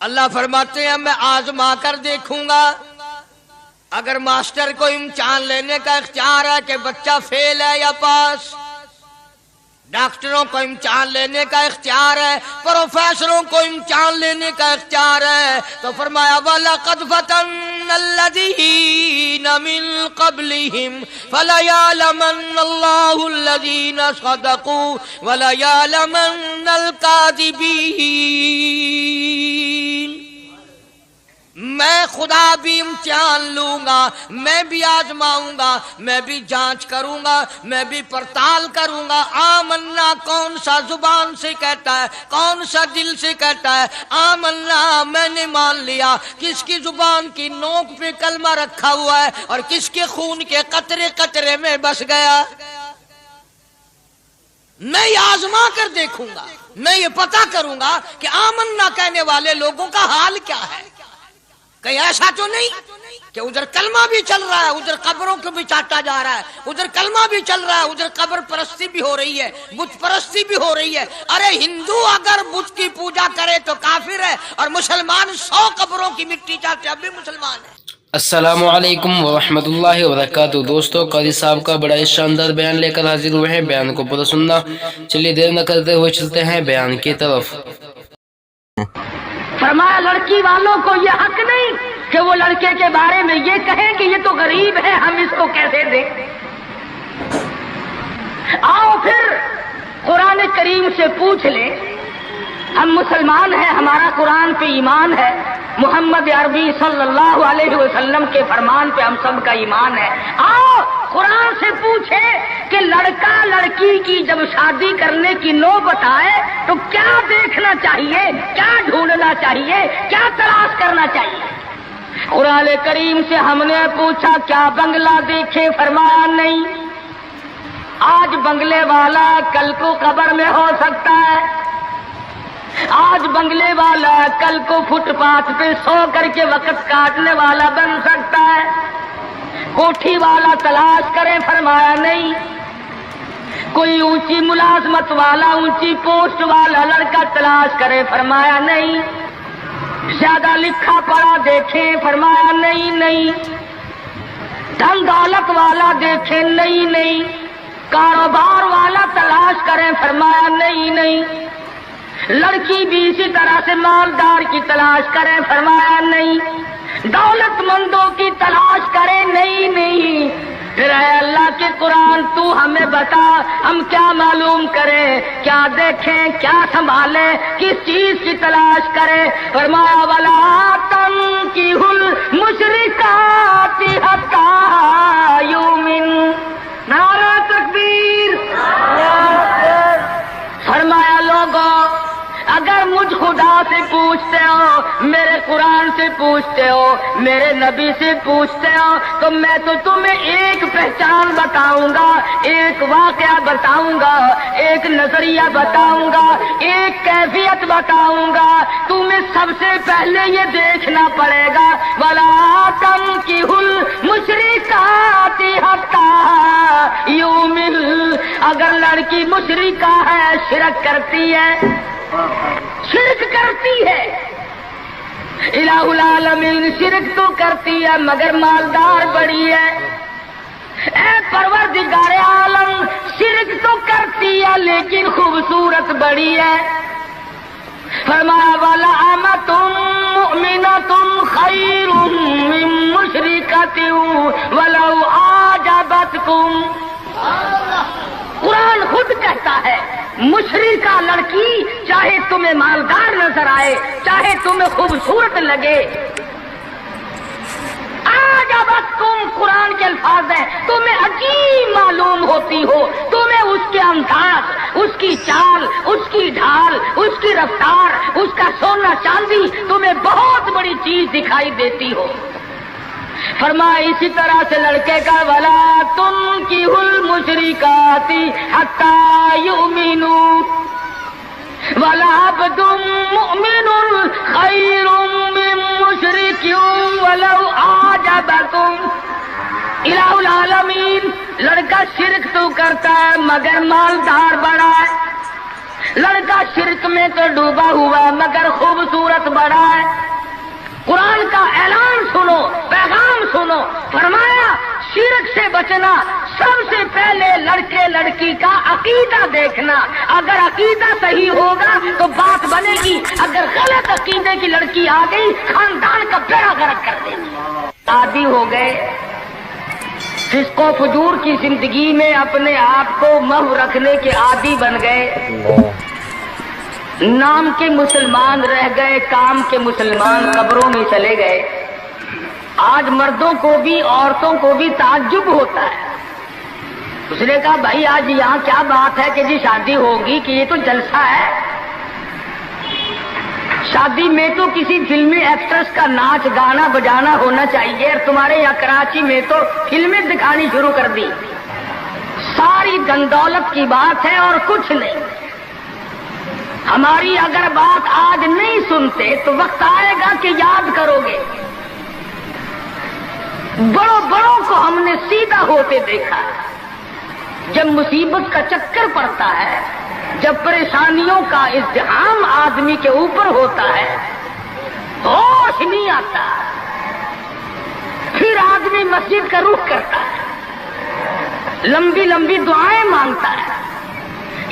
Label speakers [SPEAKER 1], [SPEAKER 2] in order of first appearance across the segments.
[SPEAKER 1] اللہ فرماتے ہیں میں آزما کر دیکھوں گا. اگر ماسٹر کو امتحان لینے کا اختیار ہے کہ بچہ فیل ہے یا پاس، ڈاکٹروں کو امتحان لینے کا اختیار ہے، پروفیسروں کو امتحان لینے کا اختیار ہے، تو فرمایا وَلَقَدْ فَتَنَّا الَّذِينَ مِن قَبْلِهِمْ فَلَيَعْلَمَنَّ اللَّهُ الَّذِينَ صَدَقُوا وَلَيَعْلَمَنَّ الْكَاذِبِينَ. میں خدا بھی امتحان لوں گا، میں بھی آزماؤں گا، میں بھی جانچ کروں گا، میں بھی پڑتال کروں گا. آمنا کون سا زبان سے کہتا ہے، کون سا دل سے کہتا ہے؟ آمنا میں نے مان لیا. کس کی زبان کی نوک پہ کلمہ رکھا ہوا ہے اور کس کے خون کے قطرے قطرے میں بس گیا؟ میں یہ آزما کر دیکھوں گا، میں یہ پتہ کروں گا کہ آمنا کہنے والے لوگوں کا حال کیا ہے. کہیں ایسا تو نہیں کہ ادھر کلمہ بھی چل رہا ہے، ادھر قبروں کو بھی چاٹا جا رہا ہے، ادھر کلمہ بھی چل رہا ہے، ادھر قبر پرستی بھی ہو رہی ہے، بت پرستی بھی ہو رہی ہے. ارے ہندو اگر بت کی پوجا کرے تو کافر ہے، اور مسلمان 100 قبروں کی مٹی چاٹے اب بھی مسلمان ہے.
[SPEAKER 2] السلام علیکم ورحمۃ اللہ وبرکاتہ. دوستو قاضی صاحب کا بڑا ہی شاندار بیان لے کر حاضر ہوئے ہیں. بیان کو پورا سننا. چلیے دیر نہ کرتے ہوئے چلتے ہیں بیان کی طرف.
[SPEAKER 3] فرمایا لڑکی والوں کو یہ حق نہیں کہ وہ لڑکے کے بارے میں یہ کہیں کہ یہ تو غریب ہے، ہم اس کو کیسے دیں. آؤ پھر قرآن کریم سے پوچھ لیں. ہم مسلمان ہیں، ہمارا قرآن پہ ایمان ہے، محمد عربی صلی اللہ علیہ وسلم کے فرمان پہ ہم سب کا ایمان ہے. آؤ قرآن سے پوچھے کہ لڑکا لڑکی کی جب شادی کرنے کی نوبت آئے تو کیا دیکھنا چاہیے، کیا ڈھونڈنا چاہیے، کیا تلاش کرنا چاہیے. قرآن کریم سے ہم نے پوچھا کیا بنگلہ دیکھے؟ فرمایا نہیں. آج بنگلے والا کل کو قبر میں ہو سکتا ہے. آج بنگلے والا کل کو فٹ پاتھ پہ سو کر کے وقت کاٹنے والا بن سکتا ہے. کوٹھی والا تلاش کرے؟ فرمایا نہیں. کوئی اونچی ملازمت والا، اونچی پوسٹ والا لڑکا تلاش کرے؟ فرمایا نہیں. زیادہ لکھا پڑھا دیکھیں؟ فرمایا نہیں. دھن دولت والا دیکھیں؟ نہیں. کاروبار والا تلاش کریں؟ فرمایا نہیں. لڑکی بھی اسی طرح سے مالدار کی تلاش کریں؟ فرمایا نہیں. دولت مندوں کی تلاش کریں؟ نہیں. پھر اے اللہ کے قرآن تو ہمیں بتا ہم کیا معلوم کریں، کیا دیکھیں، کیا سنبھالیں، کس چیز کی تلاش کریں. فرمایا وَلَا تَنكِحُوا الْمُشْرِكَاتِ حَتَّىٰ يُؤْمِنْ. نعرہ تکبیر. فرمایا لوگوں اگر مجھ خدا سے پوچھتے ہو، میرے قرآن سے پوچھتے ہو، میرے نبی سے پوچھتے ہو، تو میں تو تمہیں ایک پہچان بتاؤں گا، ایک واقعہ بتاؤں گا، ایک نظریہ بتاؤں گا، ایک کیفیت بتاؤں گا. تمہیں سب سے پہلے یہ دیکھنا پڑے گا وَلَا تَنكِحُوا الْمُشْرِكَاتِ حَتَّىٰ يُؤْمِنْ. اگر لڑکی مشرکہ ہے، شرک کرتی ہے، الہ العالمین شرک تو کرتی ہے مگر مالدار بڑی ہے. اے پروردگار عالم شرک تو کرتی ہے لیکن خوبصورت بڑی ہے. فرمایا وَلَأَمَةٌ مُؤْمِنَةٌ خَيْرٌ مِّن مُّشْرِكَةٍ وَلَوْ أَعْجَبَتْكُمْ. قرآن خود کہتا ہے مشرکہ لڑکی چاہے تمہیں مالدار نظر آئے، چاہے تمہیں خوبصورت لگے، آجابتکم قرآن کے الفاظ ہیں، تمہیں عجیب معلوم ہوتی ہو، تمہیں اس کے انداز، اس کی چال، اس کی ڈھال، اس کی رفتار، اس کا سونا چاندی تمہیں بہت بڑی چیز دکھائی دیتی ہو. فرمایا اسی طرح سے لڑکے کا وَلَا تُنكِحُوا الْمُشْرِكَاتِ حَتَّىٰ يُؤْمِنُوا وَلَعَبْدٌ مُؤْمِنٌ خَيْرٌ مِّن مُّشْرِكٍ وَلَوْ أَعْجَبَكُمْ. الہ العالمین لڑکا شرک تو کرتا ہے مگر مالدار بڑا ہے، لڑکا شرک میں تو ڈوبا ہوا مگر خوبصورت بڑا ہے. फरमाया शिरक से बचना, सबसे पहले लड़के लड़की का अकीदा देखना। अगर अकीदा सही होगा तो बात बनेगी, अगर गलत अकीदे की लड़की आ गई खानदान का बेड़ा गर्क कर देगी। आदी हो गए फिस्को फजूर की जिंदगी में, अपने आप को महव रखने के आदी बन गए, नाम के मुसलमान रह गए, काम के मुसलमान कब्रों में चले गए। आज मर्दों को भी औरतों को भी ताज्जुब होता है। उसने कहा भाई आज यहाँ क्या बात है कि जी शादी होगी, कि ये तो जलसा है। शादी में तो किसी फिल्मी एक्ट्रेस का नाच गाना बजाना होना चाहिए, और तुम्हारे यहाँ कराची में तो फिल्में दिखानी शुरू कर दी। सारी धनदौलत की बात है और कुछ नहीं। हमारी अगर बात आज नहीं सुनते तो वक्त आएगा कि याद करोगे। बड़ों बड़ों को हमने सीधा होते देखा। जब मुसीबत का चक्कर पड़ता है, जब परेशानियों का इज़्तिहाम आदमी के ऊपर होता है, होश नहीं आता, फिर आदमी मस्जिद का रुख करता है, लंबी लंबी दुआएं मांगता है।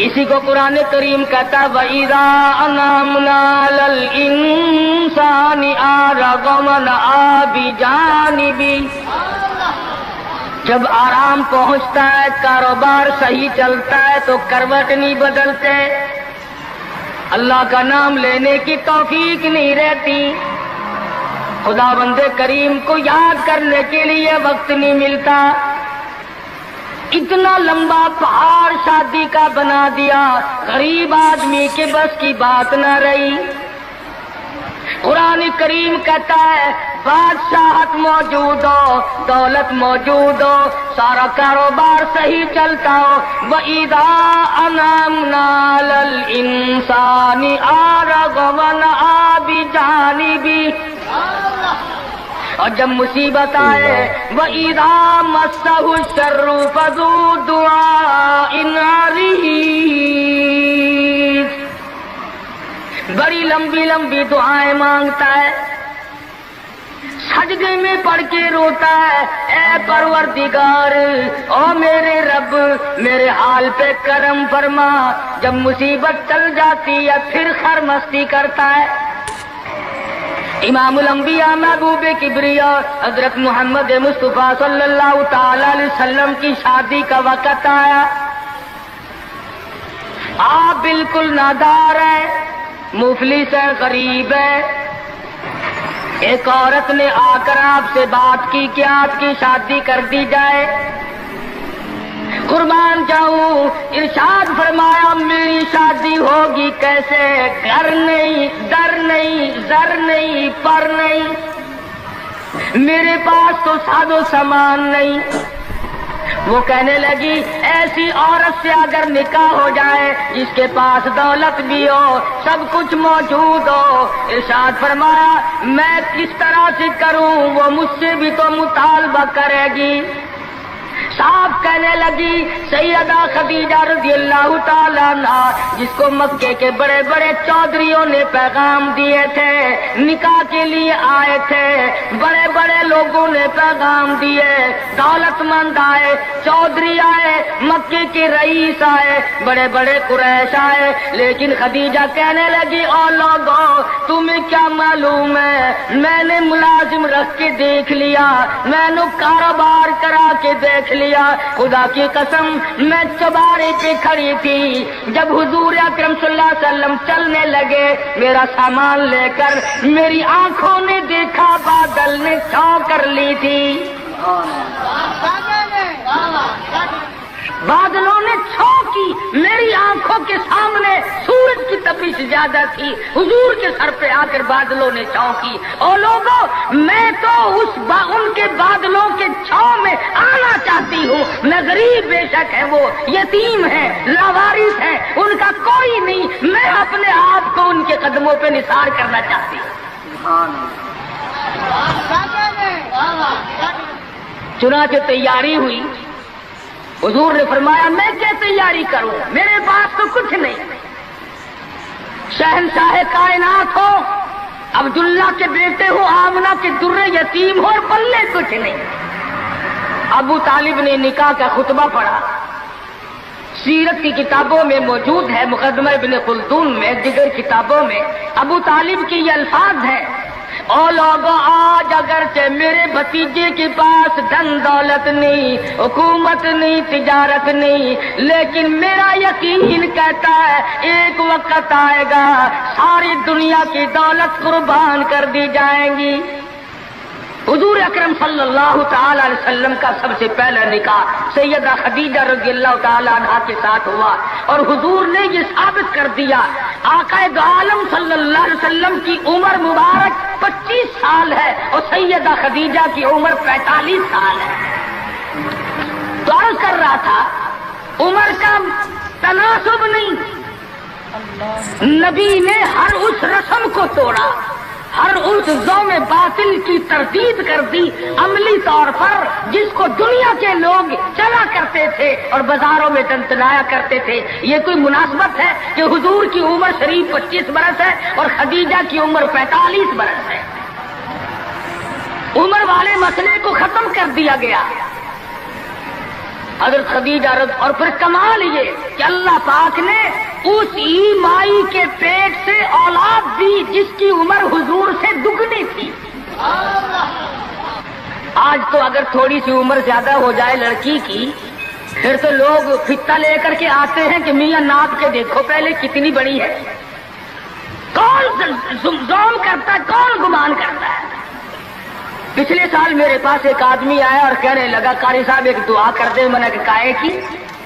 [SPEAKER 3] इसी को कुरान करीम कहता वइज़ा अनअमना अलल इंसानी आरगमन आबिजानिबी। जब आराम पहुंचता है, कारोबार सही चलता है तो करवट नहीं बदलते, अल्लाह का नाम लेने की तौफीक नहीं रहती, खुदावंदे करीम को याद करने के लिए वक्त नहीं मिलता। इतना लंबा पहाड़ शादी का बना दिया, गरीब आदमी के बस की बात न रही। कुरान करीम कहता है बादशाहत मौजूद हो, दौलत मौजूद हो, सारा कारोबार सही चलता हो। वइज़ा अनअमना अलल इंसानी आरगमन आबिजानिबी। और जब मुसीबत आए वइज़ा मस्सहु शर्रु फज़ू दुआइन अरीज़, बड़ी लंबी लंबी दुआएं मांगता है, सजदे में पड़ के रोता है, ए परवरदिगार, ओ मेरे रब, मेरे हाल पे करम फरमा। जब मुसीबत चल जाती है फिर खर मस्ती करता है। इमामुल अंबिया महबूब किबरिया हजरत मोहम्मद मुस्तफा सल्लल्लाहु ताला अलैहि वसल्लम की शादी का वक्त आया। आप बिल्कुल नादार है, मुफलिस है, गरीब है। एक औरत ने आकर आपसे बात की कि आपकी शादी कर दी जाए। कुर्बान जाऊं, इरशाद फरमाया मेरी शादी होगी कैसे? घर नहीं, दर नहीं, जर नहीं, पर नहीं, मेरे पास तो सादो सामान नहीं। वो कहने लगी ऐसी औरत से अगर निकाह हो जाए जिसके पास दौलत भी हो, सब कुछ मौजूद हो, इरशाद फरमाया मैं किस तरह से करूं, वो मुझसे भी तो मुतालबा करेगी। साहब कहने लगी सैयदा खदीजा रज़ियल्लाहु ताला अन्हा, जिसको मक्के के बड़े बड़े चौधरियों ने पैगाम दिए थे, निकाह के लिए आए थे, बड़े बड़े लोगों ने पैगाम दिए, दौलतमंद आए, चौधरी आए, मक्के के रईस आए, बड़े बड़े कुरैश आए, लेकिन खदीजा कहने लगी ओ लोगों तुम्हें क्या मालूम है, मैंने मुलाजिम रख के देख लिया, मैंने कारोबार करा के देख लिया, खुदा की कसम मैं चौबारे पे खड़ी थी, जब हुजूर अकरम सल्लल्लाहु अलैहि वसल्लम चलने लगे मेरा सामान लेकर, मेरी आंखों ने देखा बादल ने छांव कर ली थी, बादलों ने छांव की, मेरी आंखों के सामने सूरज की तपिश ज्यादा थी, हुजूर के सर पे आकर बादलों ने छांव की। और लोगों मैं तो उनके बादलों के छांव में आना चाहती हूँ। मैं गरीब बेशक है, वो यतीम है, लावारिस है, उनका कोई नहीं, मैं अपने आप को उनके कदमों पे निसार करना चाहती हूँ। चुनाचे तैयारी हुई, हुजूर ने फरमाया मैं क्या तैयारी करूं, मेरे पास तो कुछ नहीं। शहंशाह कायनात हो, अब्दुल्ला के बेटे हो, आमना के दुर्रे यतीम हो और पल्ले कुछ नहीं। अबू तालिब ने निकाह का खुतबा पढ़ा। सीरत की किताबों में मौजूद है, मुकदमा इब्न खुल्दून में, दिगर किताबों में अबू तालिब के ये अल्फाज हैं, ओ लोगों आज अगरचे मेरे भतीजे के पास धन दौलत नहीं, हुकूमत नहीं, तिजारत नहीं, लेकिन मेरा यकीन कहता है एक वक्त आएगा सारी दुनिया की दौलत कुर्बान कर दी जाएंगी। हुजूर अकरम सल्लल्लाहु ताला अलैहि वसल्लम का सबसे पहला निकाह सैयदा खदीजा रज़ियल्लाहु ताला अन्हा के साथ हुआ और हुजूर ने ये साबित कर दिया, आकाए दो आलम सल्लल्लाहु अलैहि वसल्लम की उम्र मुबारक 25 साल है और सैयदा खदीजा की उम्र 45 साल है। तो अर्ज कर रहा था उम्र का तनासुब नहीं, नबी ने हर उस रस्म को तोड़ा, हर उस ज़ौम बातिल की तरदीद कर दी अमली तौर पर, जिसको दुनिया के लोग चला करते थे और बाजारों में टनटनाया करते थे। ये कोई मुनासबत है कि हुजूर की उम्र शरीफ 25 बरस है और खदीजा की उम्र 45 बरस है? उम्र वाले मसले को खत्म कर दिया गया हज़रत खदीजा। और फिर कमाल ये कि अल्लाह पाक ने उस ही माई के पेट से औलाद दी जिसकी उम्र हुजूर से दुगनी थी। आज तो अगर थोड़ी सी उम्र ज्यादा हो जाए लड़की की, फिर तो लोग फित्ता लेकर के आते हैं कि मियां नाप के देखो पहले कितनी बड़ी है। कौन ज़ौम करता है, कौन गुमान करता है? पिछले साल मेरे पास एक आदमी आया और कहने लगा कारी साहब एक दुआ कर दे। मैंने काहे की?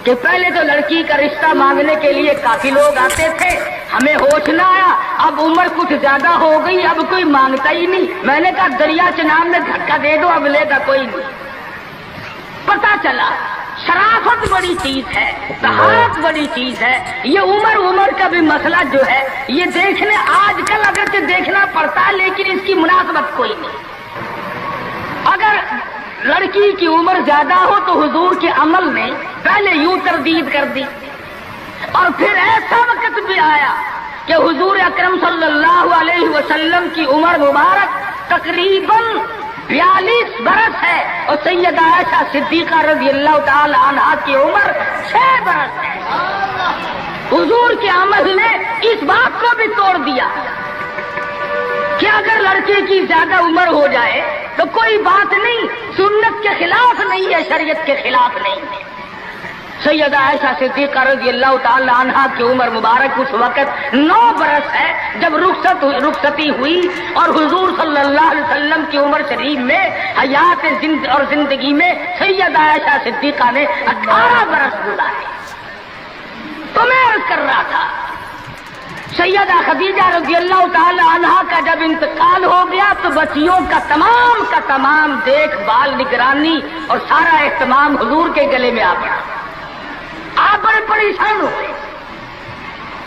[SPEAKER 3] कि पहले तो लड़की का रिश्ता मांगने के लिए काफी लोग आते थे, हमें होश न आया, अब उम्र कुछ ज्यादा हो गई, अब कोई मांगता ही नहीं। मैंने कहा दरिया चनाब में धक्का दे दो, अब लेगा कोई नहीं। पता चला शराफत बड़ी चीज है, तहारत बड़ी चीज है। ये उम्र का भी मसला जो है ये देखने आजकल अगर देखना पड़ता है, लेकिन इसकी मुनासबत कोई नहीं। अगर लड़की की उम्र ज्यादा हो तो हुजूर के अमल ने पहले यूं तरदीद कर दी और फिर ऐसा वक्त भी आया कि हुजूर अकरम सल्लल्लाहु अलैहि वसल्लम की उम्र मुबारक तकरीबन 42 बरस है और सैयदा आयशा सिद्दीका रज़ियल्लाहु ताला अन्हा की उम्र 6 बरस है। हुजूर के अमल ने इस बात को भी तोड़ दिया कि अगर लड़के की ज्यादा उम्र हो जाए तो कोई बात नहीं, सुन्नत के खिलाफ नहीं है, शरीयत के खिलाफ नहीं है। सैयदा आयशा सिद्दीका रज़ियल्लाहु ताला अन्हा की उम्र मुबारक उस वक्त 9 बरस है जब रुखसती हुई और हुजूर सल्लल्लाहु अलैहि वसल्लम की उम्र शरीफ में हयात और जिंदगी में सैयदा आयशा सिद्दीका ने 18 बरस गुजारे। तो मैं अर्ज कर रहा था सैयदा खदीजा रज़ियल्लाहु ताला अन्हा का जब इंतकाल हो गया तो बच्चियों का तमाम देखभाल, निगरानी और सारा एहतमाम हुजूर के गले में आ पड़ा। आप बड़े परेशान हो गए,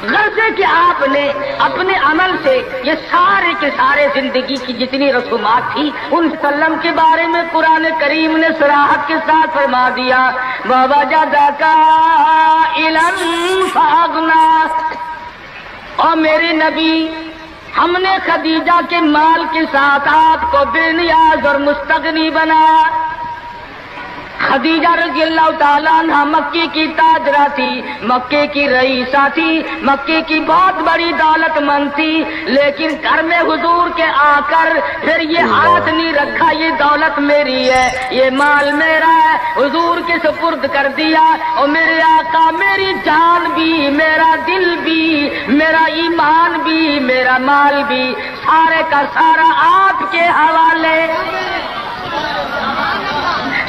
[SPEAKER 3] गर्जे कि आपने अपने अमल से ये सारे के सारे जिंदगी की जितनी रसूमात थी उन सल्लम के बारे में कुरान करीम ने सराहत के साथ फरमा दिया, बाबा जादा का इल्म फागना। और मेरे नबी, हमने खदीजा के माल के साथ आपको बेनियाज और मुस्तगनी बनाया। खदीजा रज़ियल्लाहु ताला अन्हा मक्के की ताजरा थी, मक्के की रईसा थी, मक्के की बहुत बड़ी दौलतमंद थी, लेकिन घर में हुजूर के आकर फिर ये हाथ नहीं रखा ये दौलत मेरी है, ये माल मेरा है, हुजूर के सुपुर्द कर दिया। और मेरे आका मेरी जान भी, मेरा दिल भी, मेरा ईमान भी, मेरा माल भी, सारे का सारा आपके हवाले।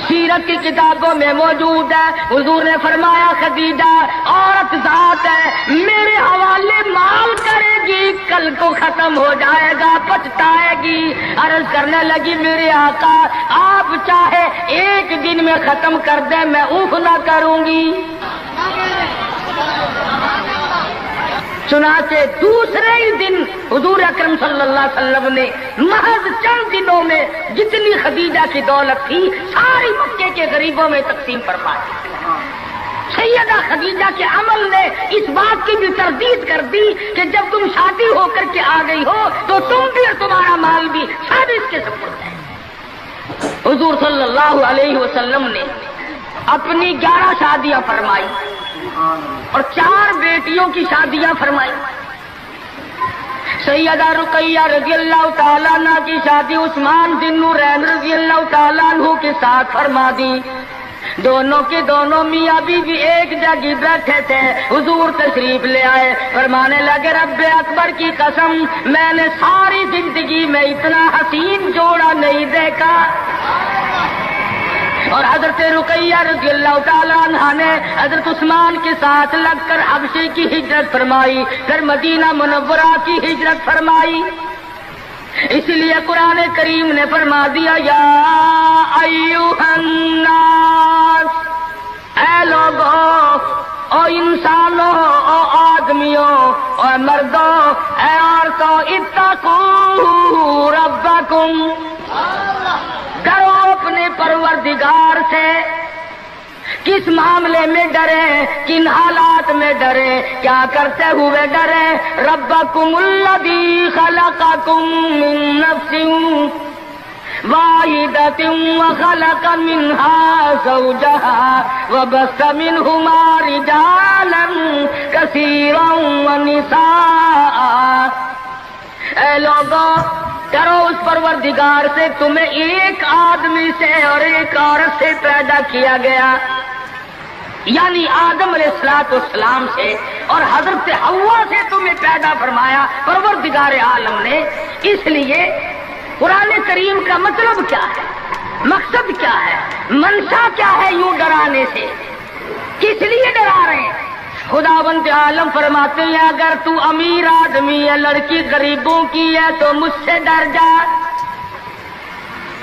[SPEAKER 3] सीरत की किताबों में मौजूद है, हुजूर ने फरमाया खदीजा औरत जात है, मेरे हवाले माल करेगी, कल को खत्म हो जाएगा, पछताएगी। अर्ज करने लगी मेरे आका आप चाहे एक दिन में खत्म कर दे, मैं ऊफ ना करूंगी। चुनाचे दूसरे ही दिन हुजूर अकरम सल्लल्लाहु अलैहि वसल्लम ने महज चंद दिनों में जितनी खदीजा की दौलत थी सारी मक्के के गरीबों में तकसीम फरमा दी। सैयदा खदीजा के अमल ने इस बात की भी तरदीद कर दी कि जब तुम शादी होकर के आ गई हो तो तुम भी और तुम्हारा माल भी शादी के सुपुर्द है। हुजूर सल्लल्लाहु अलैहि वसल्लम ने अपनी 11 शादियां फरमाई और 4 बेटियों की शादियां फरमाई। सैयदा रुकैया रज़ियल्लाहु ताला अन्हा की शादी उस्मान बिन नूरैन रज़ियल्लाहु ताला अन्हु के साथ फरमा दी। दोनों के दोनों मियाँ बीवी एक जगह बैठे थे, हुजूर तशरीफ ले आए, फरमाने लगे रब्बे अकबर की कसम मैंने सारी जिंदगी में इतना हसीन जोड़ा नहीं देखा। और हजरत रुकैया रज़ियल्लाहु ताला अन्हा ने हजरत उस्मान के साथ लगकर हबशे की हिजरत फरमाई, फिर मदीना मुनव्वरा की हिजरत फरमाई। इसलिए कुरान करीम ने फरमा दिया या अय्युहन नास, ऐ लोगों, ओ इंसानों, ओ आदमियों, ओ मर्दों, ऐ औरतों, इत्तकू रब्बकुम, डरो अपने परवरदिगार से। किस मामले में डरे, किन हालात में डरे, क्या करते हुए डरे? रब्बकुमुल्लज़ी खलक़कुम मिन नफ्सिन वाहिदतिन व खलक़ मिनहा ज़ौजहा व बस्स मिनहुमा रिजालन कसीरन व निसाअ। ऐ लोगों, डरो उस परवरदिगार से, तुम्हें एक आदमी से और एक औरत से पैदा किया गया, यानी आदम अलैहिस्सलाम से और हजरत हव्वा से तुम्हें पैदा फरमाया परवरदिगार आलम ने। इसलिए कुरान करीम का मतलब क्या है, मकसद क्या है, मंशा क्या है यूं डराने से, किस लिए डरा रहे हैं? खुदावंद आलम फरमाते हैं अगर तू अमीर आदमी है, लड़की गरीबों की है तो मुझसे डर जा।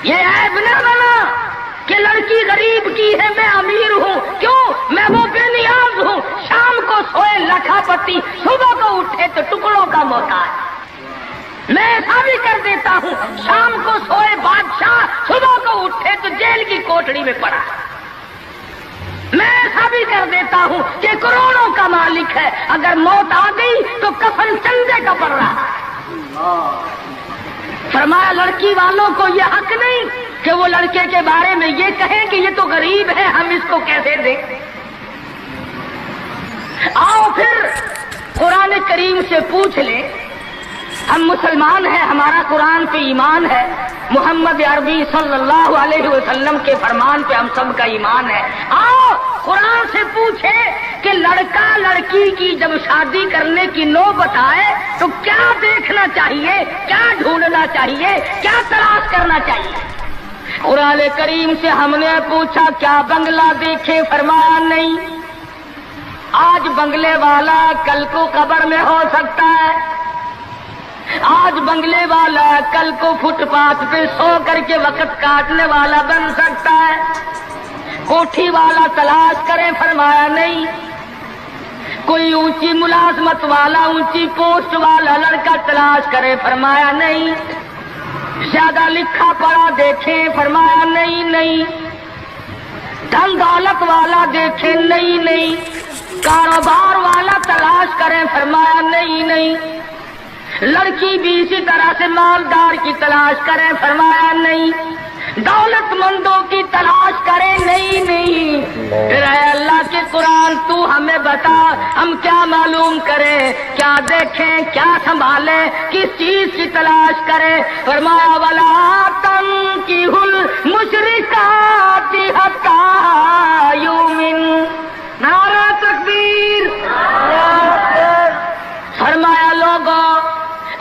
[SPEAKER 3] ये ऐब न बना कि लड़की गरीब की है मैं अमीर हूँ, क्यों? मैं वो बेनियाज हूँ, शाम को सोए लखापति, सुबह को उठे तो टुकड़ों का मोहताज। मैं ऐसा भी कर देता हूँ, शाम को सोए बादशाह, सुबह को उठे तो जेल की कोठड़ी में पड़ा। मैं ऐसा भी कर देता हूँ कि करोड़ों का मालिक है, अगर मौत आ गई तो कफन चंदे का पड़ रहा है। फरमाया लड़की वालों को ये हक नहीं कि वो लड़के के बारे में ये कहें कि ये तो गरीब है, हम इसको कैसे दें। आओ फिर कुरान करीम से पूछ ले, हम मुसलमान हैं, हमारा कुरान पे ईमान है, मोहम्मद अरबी सल्लल्लाहु अलैहि वसल्लम के फरमान पे हम सब का ईमान है। आओ कुरान से पूछे कि लड़का लड़की की जब शादी करने की नौबत आए तो क्या देखना चाहिए, क्या ढूंढना चाहिए, क्या तलाश करना चाहिए। कुरान करीम से हमने पूछा क्या बंगला देखे, फरमाया नहीं। आज बंगले वाला कल को कब्र में हो सकता है, आज बंगले वाला कल को फुटपाथ पे सो करके वक्त काटने वाला बन सकता है। कोठी वाला तलाश करें, फरमाया नहीं। कोई ऊंची मुलाजमत वाला, ऊंची पोस्ट वाला लड़का तलाश करे, फरमाया नहीं। ज्यादा लिखा पढ़ा देखे, फरमाया नहीं नहीं। धन दौलत वाला देखे, नहीं नहीं। कारोबार वाला तलाश करें, फरमाया नहीं नहीं। लड़की भी इसी तरह से मालदार की तलाश करें, फरमाया नहीं। दौलतमंदों की तलाश करें, नहीं नहीं। फिर अल्लाह के कुरान तू हमें बता, हम क्या मालूम करें, क्या देखें, क्या संभालें, किस चीज की तलाश करें। फरमाया वला तंकिहुल मुशरिकाति हत्ता युमिन। नारा तकबीर। फरमाया लोगों,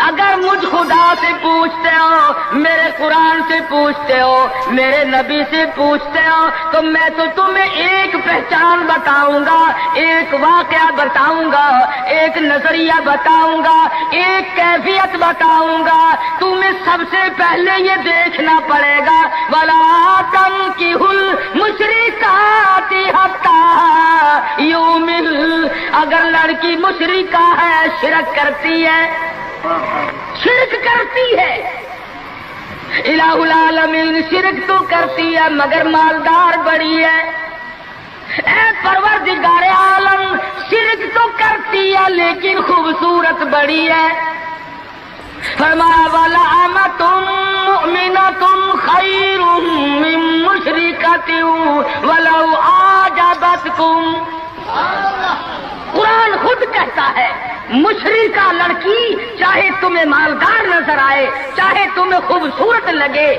[SPEAKER 3] अगर मुझ खुदा से पूछते हो, मेरे कुरान से पूछते हो, मेरे नबी से पूछते हो, तो मैं तो तुम्हें एक पहचान बताऊंगा, एक वाकया बताऊंगा, एक नजरिया बताऊंगा, एक कैफियत बताऊंगा। तुम्हें सबसे पहले ये देखना पड़ेगा वला तंकिहुल मुशरिकाति हत्ता युमिन। अगर लड़की मुशरिका है, शिरक करती है, शिरक करती है, इलाहुल आलमीन शिरक तो करती है मगर मालदार बड़ी है। ऐ परवरदिगार आलम, शिरक तो करती है लेकिन खूबसूरत बड़ी है। फरमाया वाला अमतुन मुमिनतुन खैरुम کہتا ہے مشرق کا لڑکی چاہے تمہیں مالدار نظر آئے، چاہے تمہیں خوبصورت لگے،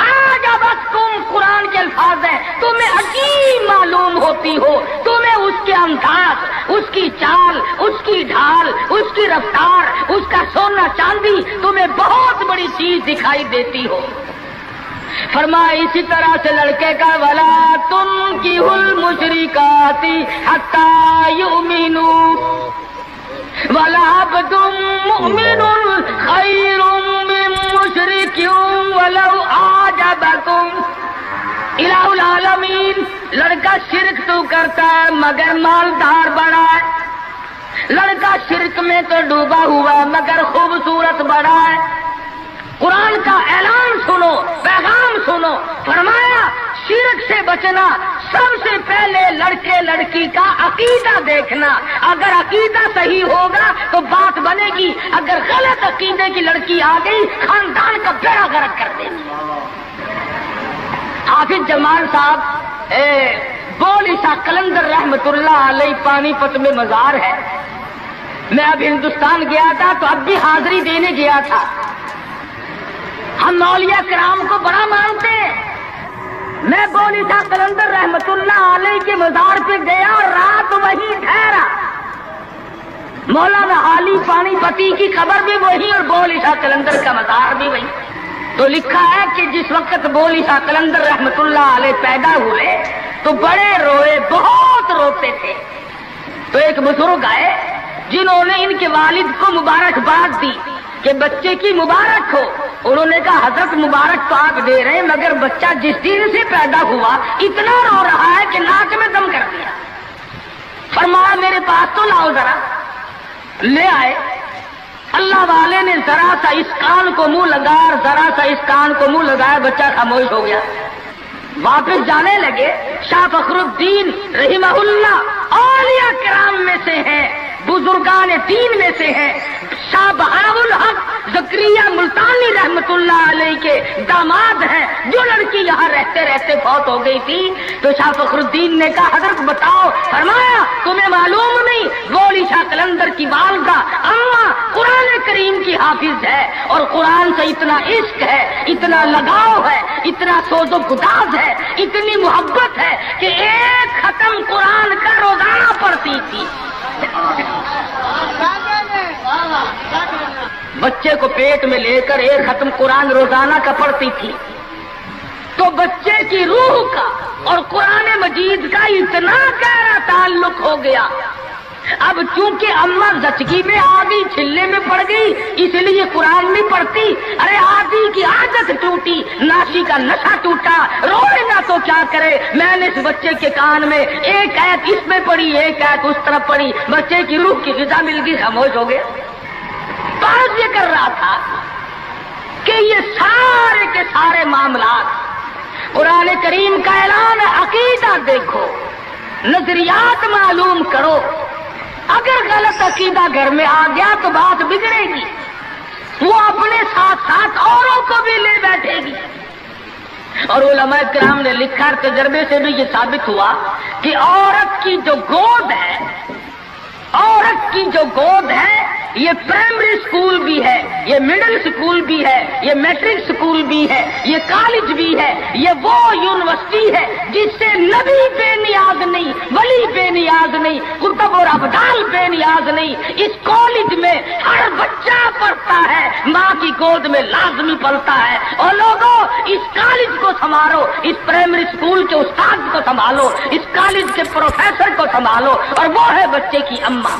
[SPEAKER 3] آج بس تم قرآن کے الفاظ ہیں تمہیں عجیب معلوم ہوتی ہو، تمہیں اس کے انداز، اس کی چال، اس کی ڈھال، اس کی رفتار، اس کا سونا چاندی تمہیں بہت بڑی چیز دکھائی دیتی ہو۔ فرمایا اسی طرح سے لڑکے کا ولا تنکحوا المشرکات حتی یؤمنوا وَلَعَبْدٌ مُؤْمِنٌ خَيْرٌ مِّن مُّشْرِكٍ وَلَوْ أَعْجَبَكُمْ۔ الہ العالمین، لڑکا شرک تو کرتا ہے مگر مالدار بڑا ہے، لڑکا شرک میں تو ڈوبا ہوا مگر خوبصورت بڑا ہے۔ قرآن کا اعلان سنو، پیغام سنو، فرمایا شرک سے بچنا، سب سے پہلے لڑکے لڑکی کا عقیدہ دیکھنا، اگر عقیدہ صحیح ہوگا تو بات بنے گی، اگر غلط عقیدے کی لڑکی آ گئی خاندان کا بیڑا غرق کر دے گی۔ حافظ جمال صاحب بولی شاہ قلندر رحمت اللہ علیہ پانی پت میں مزار ہے، میں اب ہندوستان گیا تھا تو اب بھی حاضری دینے گیا تھا۔ ہم اولیاء کرام کو بڑا مانتے ہیں، میں بولی شاہ قلندر رحمت اللہ علیہ کے مزار پہ گیا اور رات وہیں ٹھہرا۔ مولانا علی پانی پتی کی قبر بھی وہی اور بولی شاہ قلندر کا مزار بھی وہی۔ تو لکھا ہے کہ جس وقت بولی شاہ قلندر رحمت اللہ علیہ پیدا ہوئے تو بڑے روئے، بہت روتے تھے۔ تو ایک بزرگ آئے جنہوں نے ان کے والد کو مبارکباد دی کہ بچے کی مبارک ہو۔ انہوں نے کہا حضرت مبارک تو آپ دے رہے ہیں مگر بچہ جس دن سے پیدا ہوا اتنا رو رہا ہے کہ ناک میں دم کر دیا۔ فرمایا میرے پاس تو لاؤ ذرا، لے آئے۔ اللہ والے نے ذرا سا اس کان کو منہ لگایا اور ذرا سا اس کان کو منہ لگایا، بچہ خاموش ہو گیا۔ واپس جانے لگے۔ شاہ فخر الدین رحمہ اللہ اولیاء کرام میں سے ہیں، بزرگان دین میں سے ہیں۔ شاہ بہاء الحق زکریا ملتانی رحمت اللہ علیہ کے داماد ہیں، جو لڑکی یہاں رہتے رہتے فوت ہو گئی تھی۔ تو شاہ فخر الدین نے کہا حضرت بتاؤ، فرمایا تمہیں معلوم نہیں بولی شاہ قلندر کی والدہ اماں قرآن کریم کی حافظ ہے، اور قرآن سے اتنا عشق ہے، اتنا لگاؤ ہے، اتنا سوز و گداز ہے، اتنی محبت ہے کہ ایک ختم قرآن کا روزانہ پڑھتی تھی۔ بچے کو پیٹ میں لے کر ایک ختم قرآن روزانہ کا پڑھتی تھی۔ تو بچے کی روح کا اور قرآن مجید کا اتنا گہرا تعلق ہو گیا۔ اب چونکہ اماں زچگی میں آ گئی، چھلے میں پڑ گئی، اس لیے قرآن نہیں پڑھتی۔ ارے آدھی کی عادت ٹوٹی، ناشی کا نشہ ٹوٹا، روئے نہ تو کیا کرے۔ میں نے اس بچے کے کان میں ایک آیت اس میں پڑھی، ایک آیت اس طرف پڑھی، بچے کی روح کی غذا مل گئی، خاموش ہو گئے۔ بات یہ کر رہا تھا کہ یہ سارے کے سارے معاملات قرآن کریم کا اعلان ہے، عقیدہ دیکھو، نظریات معلوم کرو۔ اگر غلط عقیدہ گھر میں آ گیا تو بات بگڑے گی، وہ اپنے ساتھ ساتھ اوروں کو بھی لے بیٹھے گی۔ اور علماء کرام نے لکھا، تجربے سے بھی یہ ثابت ہوا کہ عورت کی جو گود ہے، عورت کی جو گود ہے، یہ پرائمری سکول بھی ہے، یہ مڈل سکول بھی ہے، یہ میٹرک سکول بھی ہے، یہ کالج بھی ہے، یہ وہ یونیورسٹی ہے جس سے نبی بے نیاز نہیں، ولی بے نیاز نہیں، کتب اور ابدال بے نیاز نہیں۔ اس کالج میں ہر بچہ پڑھتا ہے، ماں کی گود میں لازمی پلتا ہے۔ اور لوگوں اس کالج کو سنبھالو، اس پرائمری سکول کے استاد کو سنبھالو، اس کالج کے پروفیسر کو سنبھالو، اور وہ ہے بچے کی اماں۔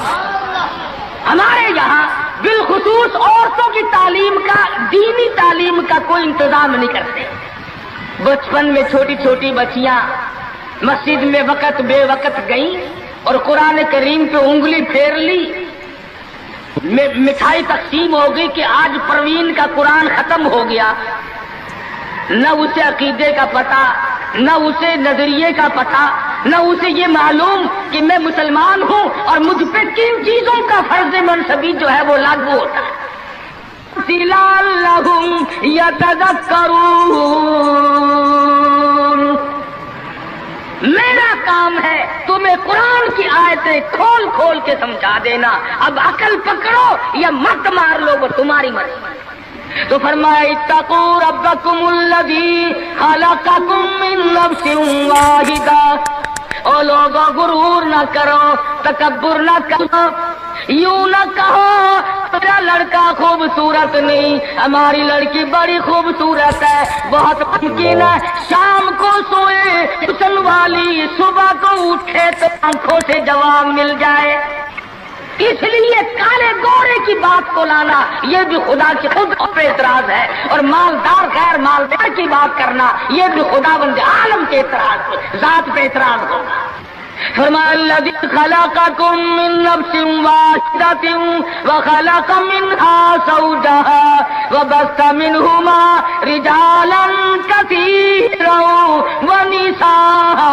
[SPEAKER 3] ہمارے یہاں بالخصوص عورتوں کی تعلیم کا، دینی تعلیم کا کوئی انتظام نہیں کرتے۔ بچپن میں چھوٹی چھوٹی بچیاں مسجد میں وقت بے وقت گئیں اور قرآن کریم پہ انگلی پھیر لی، مٹھائی تقسیم ہو گئی کہ آج پروین کا قرآن ختم ہو گیا۔ نہ اسے عقیدے کا پتہ، نہ اسے نظریے کا پتہ، نہ اسے یہ معلوم کہ میں مسلمان ہوں اور مجھ پہ کن چیزوں کا فرض منصبی جو ہے وہ لاگو ہوتا ہے۔ لعلہم یتذکرون، میرا काम है तुम्हें कुरान की आयतें खोल खोल के समझा देना। अब अकल पकड़ो या मत मार लो, वो तुम्हारी मर्जी। तो फरमाया इत्तकू रब्बकुमुल्लज़ी खलक़कुम मिन नफ्सिन वाहिदा। ओ लोगों, गुरूर न करो, तकब्बुर न करो, यूं न कहो मेरा लड़का खूबसूरत नहीं, हमारी लड़की बड़ी खूबसूरत है, बहुत मुमकिन है शाम को सोए हुस्न वाली सुबह को उठे तो आंखों से जवाब मिल जाए। इसलिए काले गोरे की बात को लाना ये भी खुदा की खुद पर एतराज है, और मालदार गैर मालदार की बात करना ये भी खुदावंद आलम के एतराज जात पे एतराज होगा। फरमाया अल्लज़ी खलक़कुम मिन नफ्सिन वाहिदतिन व खलक़ मिनहा ज़ौजहा व बस्सा मिनहुमा रिजालन कसीरन व निसाआ।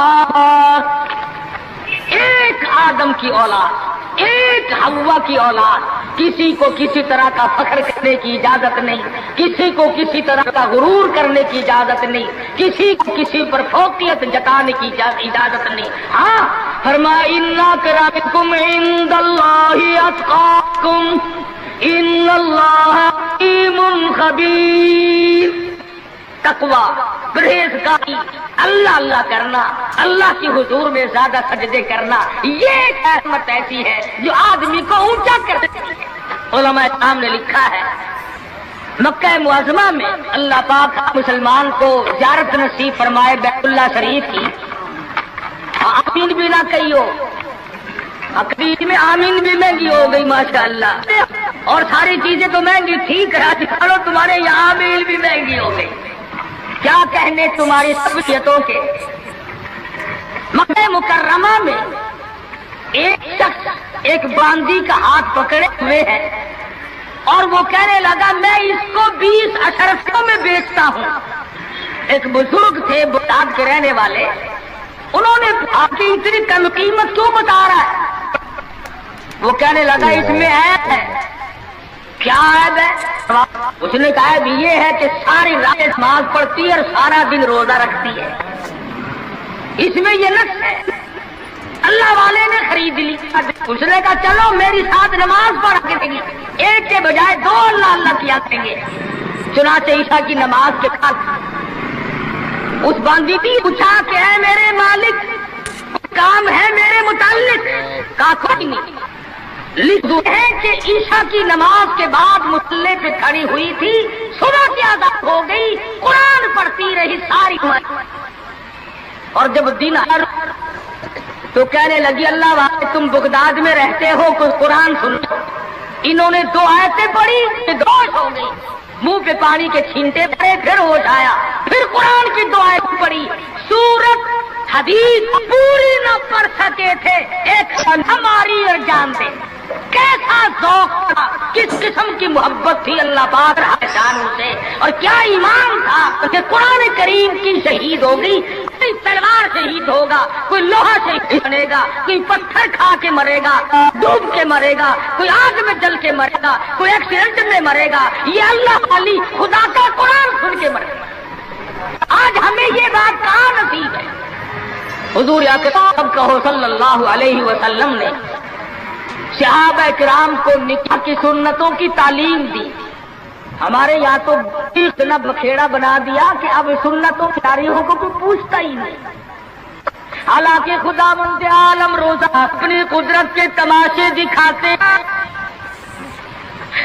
[SPEAKER 3] एक आदम की औलाद, एक हव्वा की औलाद, किसी को किसी तरह का फख्र करने की इजाजत नहीं, किसी को किसी तरह का गुरूर करने की इजाजत नहीं, किसी को किसी पर फौकियत जताने की इजाजत नहीं। हाँ, फरमाया इन्ना अकरमकुम इंदल्लाहि अत्क़ाकुम इन्नल्लाहा अलीमुन खबीर। तकवा, परहेज़गारी, अल्लाह अल्लाह करना, अल्लाह की हुजूर में ज्यादा सजदे करना, ये रहमत ऐसी है जो आदमी को ऊंचा कर देती है। उलमा इस्लाम ने लिखा है मक्का मुअज़्ज़मा में अल्लाह पाक मुसलमान को ज़ियारत नसीब फरमाए बैतुल्लाह शरीफ की। आमीन भी ना कहियो, अकबीर में आमीन भी महंगी हो गई माशाअल्लाह, और सारी चीजें तो महंगी ठीक है, चलो तुम्हारे यहाँ आमीन भी महंगी हो गई, क्या कहने तुम्हारी सब्जियतों के। मक्का मुकर्रमा में एक शख्स एक बांदी का हाथ पकड़े हुए है और वो कहने लगा मैं इसको 20 अशरफों में बेचता हूँ। एक बुजुर्ग थे बगदाद के रहने वाले, उन्होंने आपकी इतनी कम कीमत क्यों बता रहा है? वो कहने लगा इसमें ऐब है। क्या ऐब है? उसने कहा भी ये है कि सारी रात नमाज पढ़ती है और सारा दिन रोजा रखती है, इसमें ये नक्श है। अल्लाह वाले ने खरीद ली। उसने कहा चलो मेरी साथ नमाज पढ़ के देंगे, एक के बजाय 2 अल्लाह अल्लाह किया करेंगे। चुनाचे ईशा की नमाज के बाद उस बांदी ने पूछा कि है मेरे मालिक काम है मेरे मुताल्लिक? कहा कोई नहीं, लिख दो है कि ईशा की नमाज के बाद मुसल्ले पे खड़ी हुई थी, सुबह की आदत हो गई, कुरान पढ़ती रही सारी उम्र, और जब दिन आया तो कहने लगी अल्लाह वाले तुम बगदाद में रहते हो, कुछ कुरान सुनो। इन्होंने 2 आयतें पढ़ी, बेहोश हो गई, मुंह पे पानी के छींटे पड़े, फिर होश आया, फिर कुरान की 2 आयतें पढ़ी। सूरत हदीस पूरी न पढ़ सके थे, एक हमारी और जान दे कैसा ज़ौक़ था, किस किस्म की मोहब्बत थी अल्लाह पाक जानू से, और क्या ईमान था कि कुरान करीम की शहीद होगी। कोई तलवार शहीद होगा, कोई लोहा शहीद बनेगा, कोई पत्थर खा के मरेगा, डूब के मरेगा, कोई आग में जल के मरेगा, कोई एक्सीडेंट में मरेगा, ये अल्लाह वाली खुदा का कुरान सुन के मरेगा। आज हमें ये बात कहाँ नसीब है? हुजूर अकरम कहो सल्लल्लाहु अलैहि वसल्लम ने सहाबा किराम को निकाह की सुन्नतों की तालीम दी। हमारे यहाँ तो इतना बखेड़ा बना दिया कि अब सुन्नतों की तारीखों को कोई पूछता ही नहीं। हालांकि खुदावंद आलम रोजा अपनी कुदरत के तमाशे दिखाते।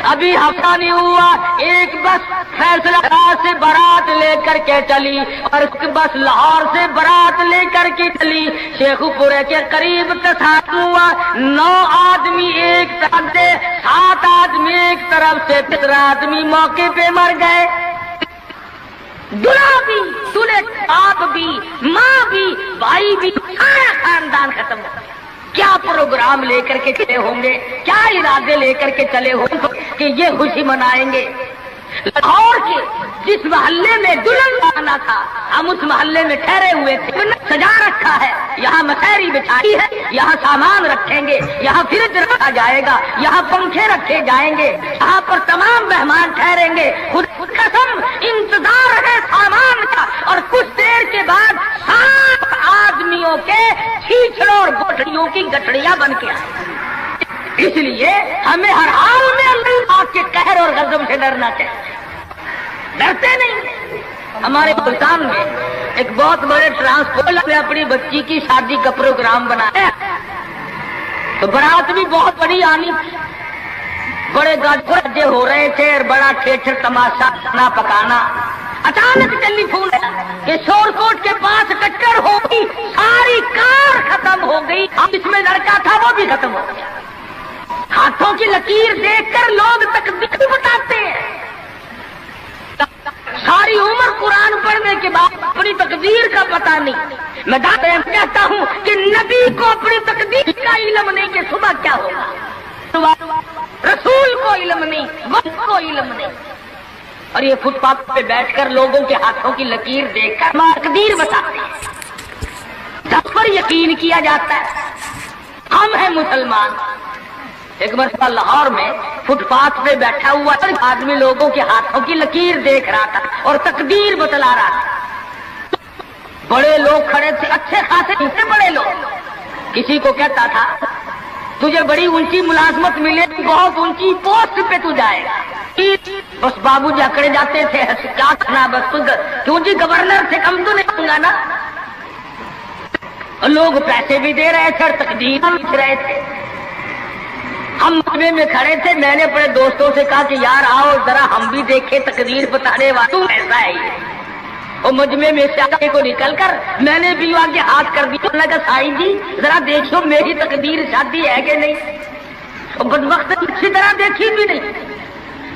[SPEAKER 3] अभी हफ्ता नहीं हुआ, एक बस फैसला से बारात लेकर के चली और बस लाहौर से बारात लेकर के चली। शेखुपुरे के करीब तसाद हुआ, 9 आदमी एक तरफ से, 7 आदमी एक तरफ से, 3 आदमी मौके पे मर गए। दूल्हा भी, दूल्हे बाप भी, माँ भी, भाई भी, सारा खानदान खत्म हो गया। क्या प्रोग्राम लेकर के चले होंगे, क्या इरादे लेकर के चले होंगे कि ये खुशी मनाएंगे। लाहौर के जिस मोहल्ले में दुल्हन आना था, हम उस मोहल्ले में ठहरे हुए थे। सजा रखा है, यहाँ मसहरी बिछाई है, यहाँ सामान रखेंगे, यहाँ फ्रिज रखा जाएगा, यहाँ पंखे रखे जाएंगे, यहाँ पर तमाम मेहमान ठहरेंगे। खुद कसम इंतजार है सामान का। और कुछ देर के बाद 7 आदमियों जालिमों के छीछड़ों और गोठड़ियों की गठड़ियां बन के आए। इसलिए हमें हर हाल में अल्लाह के कहर और गजब से डरना चाहिए, डरते नहीं। हमारे हिंदुस्तान में एक बहुत बड़े ट्रांसपोर्ट ने अपनी बच्ची की शादी का प्रोग्राम बनाया, तो बारात भी बहुत बड़ी आनी, बड़े गाजे हो रहे थे और बड़ा ठेठर तमाशा खाना पकाना। अचानक टेलीफोन कि शोरकोट के पास टक्कर हो गई, सारी कार खत्म हो गई, अब इसमें लड़का था वो भी खत्म हो गया। हाथों की लकीर देखकर लोग तकदीर बताते हैं। सारी उम्र कुरान पढ़ने के बाद अपनी तकदीर का पता नहीं। मैं कहता हूँ कि नबी को अपनी तकदीर का इल्म नहीं कि सुबह क्या होगा, रसूल को इल्म नहीं, वक्त को इल्म नहीं, और ये फुटपाथ पे बैठकर लोगों के हाथों की लकीर देखकर तकदीर बताते हैं। दस पर यकीन किया जाता है। हम हैं मुसलमान। एक मरतबा लाहौर में फुटपाथ पे बैठा हुआ आदमी लोगों के हाथों की लकीर देख रहा था और तकदीर बतला रहा था। बड़े लोग खड़े थे, अच्छे खासे इतने बड़े लोग। किसी को कहता था तुझे बड़ी ऊंची मुलाजमत मिले, बहुत ऊंची पोस्ट पे तू जाएगा। बस बाबू जी अकड़े जाते थे, क्या करना, बस तू क्यों जी गवर्नर से कम तो नहीं दूंगा ना। लोग पैसे भी दे रहे थे और तकदीर लिख रहे थे। हम मजमे में खड़े थे, मैंने अपने दोस्तों से कहा कि यार आओ जरा हम भी देखे तकदीर बताने वाला तू ऐसा है ये। और मजमे में से आगे को निकल कर मैंने भी आगे हाथ कर दिया, लगा साईं जी जरा देखियो मेरी तकदीर शादी है कि नहीं। और बदबख्त अच्छी तरह देखी भी नहीं।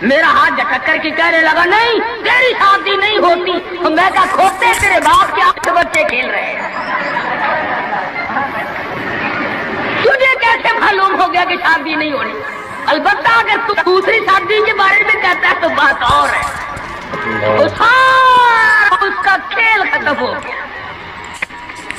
[SPEAKER 3] मेरा हाथ झटक कर के कहने लगा नहीं तेरी शादी नहीं होती। तो मैं कहा खोते तेरे बाप के 8 बच्चे खेल रहे हैं, तुझे कैसे मालूम हो गया कि शादी नहीं होनी। अलबत्ता अगर तू दूसरी शादी के बारे में कहता है तो बात और है। तो सारा उसका खेल खत्म हो गया।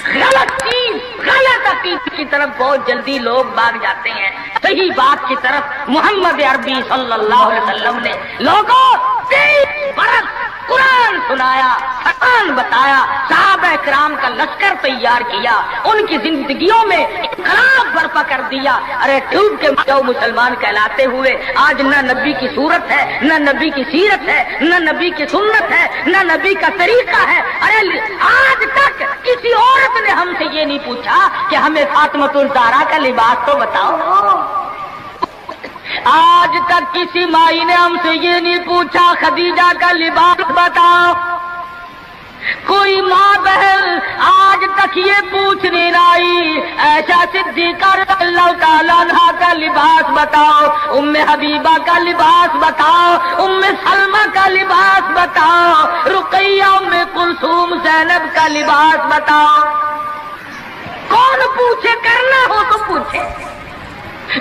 [SPEAKER 3] गलत चीज, गलत अकीद की तरफ बहुत जल्दी लोग भाग जाते हैं, सही बात की तरफ मोहम्मद अरबी सल्लल्लाहु अलैहि वसल्लम ने लोगों 23 बरस कुरान सुनाया, कुरान बताया, सहाबा किराम का लश्कर तैयार किया, उनकी जिंदगियों में इनकलाब बर्पा कर दिया। अरे ट्यूब के जो मुसलमान कहलाते हुए आज न नबी की सूरत है, न नबी की सीरत है, न नबी की सुन्नत है, न नबी का तरीका है। अरे आज तक किसी औरत ने हमसे ये नहीं पूछा कि हमें फातिमतुल ज़हरा का लिबास तो बताओ। आज तक किसी माई ने हमसे ये नहीं पूछा खदीजा का लिबास बताओ। कोई माँ बहन आज तक ये पूछ नहीं आई ऐसा सिद्दीक़ा रज़ियल्लाहु ताला अन्हा का लिबास बताओ, उम्मे हबीबा का लिबास बताओ, उम्मे सलमा का लिबास बताओ, रुक़ैया उम्मे कुलसूम ज़ैनब का लिबास बताओ। कौन पूछे, करना हो तो पूछे।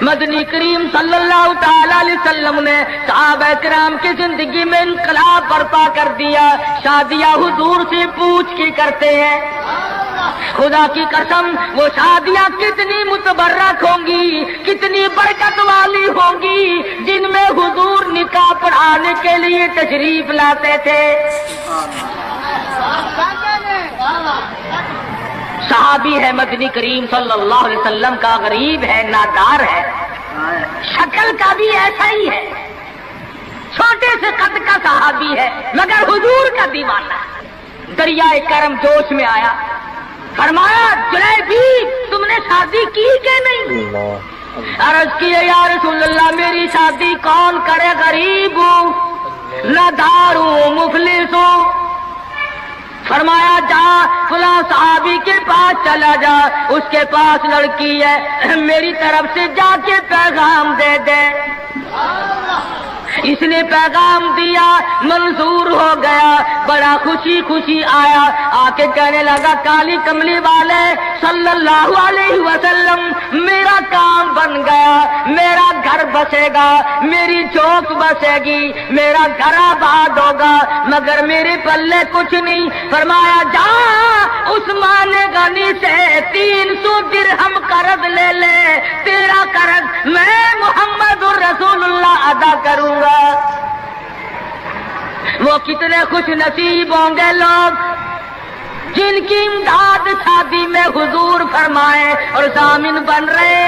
[SPEAKER 3] मदनी करीम सल्लल्लाहु ताला अलैहि वसल्लम ने सहाबा किराम की जिंदगी में इनकलाब बर्पा कर दिया। शादियां हुजूर से पूछ के करते हैं। खुदा की कसम वो शादियां कितनी मुतबर्रक होंगी, कितनी बरकत वाली होंगी, जिनमें हुजूर निकाह पढ़ाने के लिए तशरीफ लाते थे। सहाबी है मदनी करीम सल्लल्लाहु अलैहि वसल्लम का, गरीब है, नादार है, शक्ल का भी ऐसा ही है, छोटे से कद का सहाबी है मगर हुजूर का दीवाना। दरियाए करम जोश में आया, फरमाया जुलैबी तुमने शादी की कि नहीं? अर्ज किए या रसूल अल्लाह मेरी शादी कौन करे, गरीब हूँ, नादार हूँ, मुफलिस हूँ। फरमाया जा फला साहबी के पास चला जा, उसके पास लड़की है, मेरी तरफ से जाके पैगाम दे दे। इसने पैगाम दिया, मंजूर हो गया, बड़ा खुशी खुशी आया, आके कहने लगा काली कमली वाले सल्लल्लाहु अलैहि वसल्लम मेरा काम बन गया, मेरा घर बसेगा, मेरी चौक बसेगी, मेरा घर आबाद होगा, मगर मेरे पल्ले कुछ नहीं। फरमाया जा उस्मान गनी से 300 दिरहम कर्ज ले ले, तेरा कर्ज मैं मुहम्मदुर रसूलुल्लाह अदा करूंगा। वो कितने खुश नसीब होंगे लोग जिनकी इमदाद शादी में हुजूर फरमाए और जामिन बन रहे,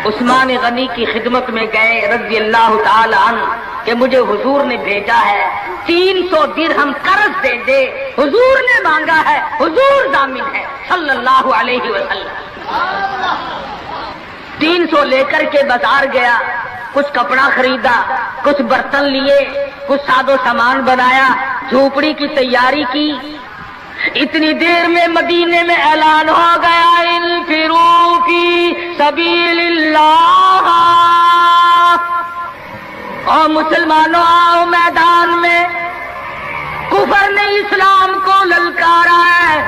[SPEAKER 3] उस्मान गनी की खिदमत में गए रज़ी अल्लाह ताला अन्हु कि मुझे हुजूर ने भेजा है, 300 दिरहम कर्ज दे दे। हुजूर ने मांगा है, हुजूर जामिन है सल्लल्लाहु अलैहि वसल्लम। 300 लेकर के बाजार गया, कुछ कपड़ा खरीदा, कुछ बर्तन लिए, कुछ सादो सामान बनाया, झोपड़ी की तैयारी की। इतनी देर में मदीने में ऐलान हो गया, इन्फिरू फी सबीलिल्लाह, और मुसलमानों आओ मैदान में। कुफर ने इस्लाम को ललकारा है,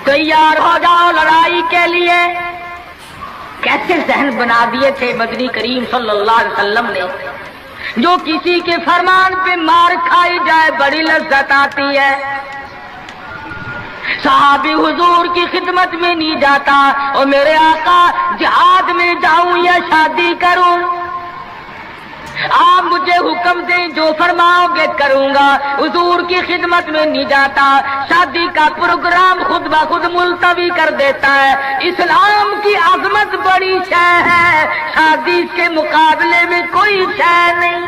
[SPEAKER 3] तैयार हो जाओ लड़ाई के लिए। कैसे जहन बना दिए थे मदनी करीम सल्लल्लाहु अलैहि वसल्लम ने, जो किसी के फरमान पे मार खाई जाए बड़ी लज्जत आती है। सहाबी हुजूर की खिदमत में नहीं जाता, और मेरे आका जिहाद में जाऊं या शादी करूं, आप मुझे हुक्म दें, जो फरमाओगे करूंगा। हुजूर की खिदमत में नहीं जाता, शादी का प्रोग्राम खुद ब खुद मुलतवी कर देता है। इस्लाम की अजमत बड़ी शय है, शादी के मुकाबले में कोई शय नहीं।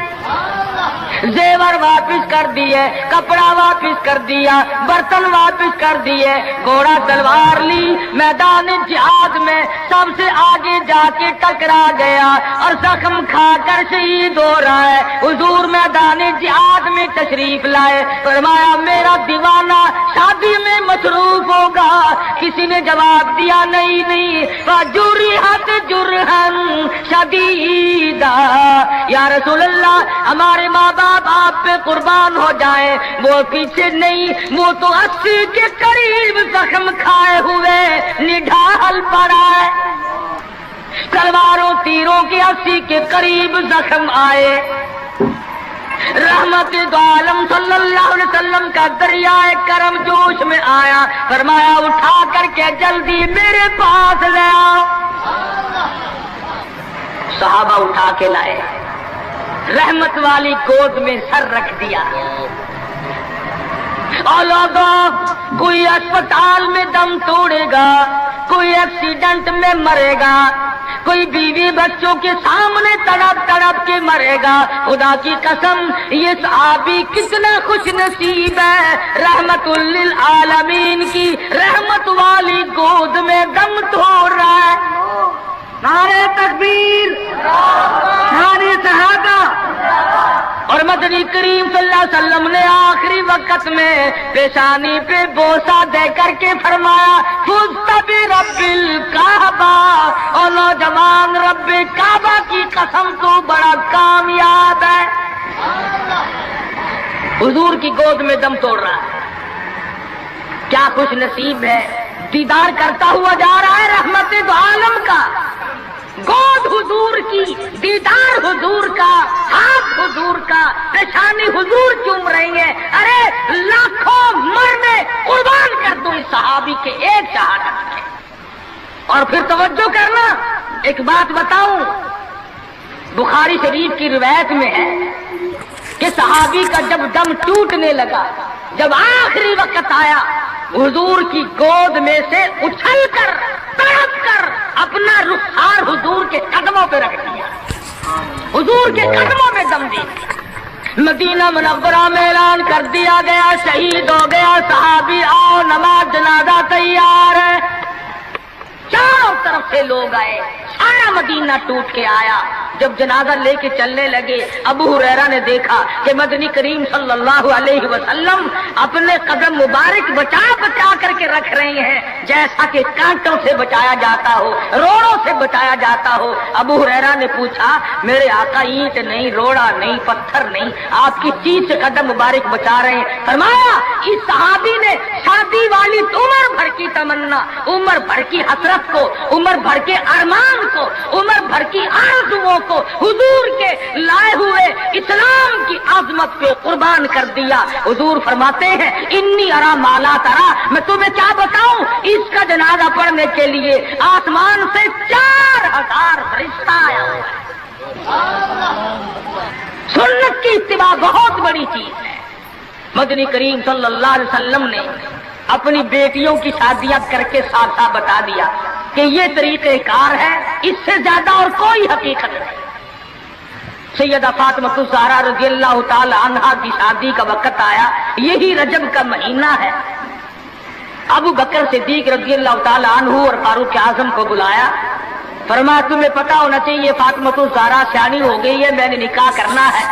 [SPEAKER 3] जेवर वापिस कर दिए, कपड़ा वापिस कर दिया, बर्तन वापिस कर दिए, घोड़ा तलवार ली, मैदान जिहाद में सबसे आगे जाके टकरा गया और जख्म खाकर शहीद हो रहा है। हुजूर मैदान जिहाद में तशरीफ लाए, फरमाया मेरा दीवाना शादी में मसरूफ होगा। किसी ने जवाब दिया नहीं नहीं, जुरहत जुरहन शदीदा, या रसूल अल्लाह हमारे माँ बाप आप पे कुर्बान हो जाए। वो पीछे नहीं, वो तो 80 के करीब जख्म खाए हुए निढाल पड़ा है। तलवारों तीरों के 80 के करीब जख्म आए। रहमत दो आलम सल्लल्लाहु अलैहि वसल्लम का दरियाए करम जोश में आया, फरमाया उठा करके जल्दी मेरे पास ले आओ। सहाबा उठा के लाए, रहमत वाली गोद में सर रख दिया। और लोगों, कोई अस्पताल में दम तोड़ेगा, कोई एक्सीडेंट में मरेगा, कोई बीवी बच्चों के सामने तड़प तड़प के मरेगा। खुदा की कसम, ये सहाबी कितना खुश नसीब है, रहमतुल लिल आलमीन की रहमत वाली गोद में दम तोड़ रहा है। नारे तकबीर, नारे शहादा। और मदनी करीम सल्लल्लाहु अलैहि वसल्लम ने आखिरी वक्त में पेशानी पे बोसा दे करके फरमाया, फुज़्ता बि रब्बिल काबा, और नौजवान रब्बे काबा की कसम तो बड़ा कामयाब है। हुजूर की गोद में दम तोड़ रहा है, क्या खुश नसीब है। दीदार करता हुआ जा रहा है रहमत दो आलम का, गोद हुजूर की, दीदार हुजूर का, हाथ हुजूर का, पेशानी हुजूर चूम रही है। अरे लाखों मरने कुर्बान कर दो इस सहाबी के एक शहादत के। और फिर तवज्जो करना, एक बात बताऊं, बुखारी शरीफ की रिवायत में है कि सहाबी का जब दम टूटने लगा, जब आखिरी वक्त आया, हुजूर की गोद में से उछलकर तड़प कर अपना रुखसार हुजूर के कदमों पे रख दिया, हुजूर के कदमों में दम दी। मदीना मुनव्वरा में ऐलान कर दिया गया, शहीद हो गया सहाबी, आओ नमाज जनाजा तैयार है। चारों तरफ से लोग आए, सारा मदीना टूट के आया। जब जनाजा लेके चलने लगे, अबू हुरैरा ने देखा कि मदनी करीम सल्लल्लाहु अलैहि वसल्लम अपने कदम मुबारक बचा बचा करके रख रहे हैं, जैसा कि कांटों से बचाया जाता हो, रोड़ों से बचाया जाता हो। अबू हुरैरा ने पूछा, मेरे आका ईंट नहीं, रोड़ा नहीं, पत्थर नहीं, आप किस चीज से कदम मुबारक बचा रहे हैं? फरमाया, इस सहाबी ने शादी वाली उम्र भर की तमन्ना, उम्र भर की हसरत को, उम्र भर के अरमान को, उम्र भर की आरज़ुओं को हुजूर के लाए हुए इस्लाम की अजमत पे कुर्बान कर दिया। हुजूर फरमाते हैं, इन्नी अरा माला तरा, मैं तुम्हें क्या बताऊं, इसका जनाजा पढ़ने के लिए आसमान से 4000 फरिश्ता आया हुआ है। सुन्नत की इत्तिबा बहुत बड़ी चीज है। مدنی کریم صلی اللہ علیہ وسلم نے اپنی بیٹیوں کی شادیاں کر کے صاف صاف بتا دیا کہ یہ طریقہ کار ہے، اس سے زیادہ اور کوئی حقیقت نہیں۔ سیدہ فاطمہ الزہرا رضی اللہ تعالی عنہا کی شادی کا وقت آیا، یہی رجب کا مہینہ ہے۔ ابو بکر صدیق رضی اللہ تعالی عنہ اور فاروق اعظم کو بلایا، فرمایا تمہیں پتا ہونا چاہیے فاطمہ الزہرا سیانی ہو گئی ہے، میں نے نکاح کرنا ہے،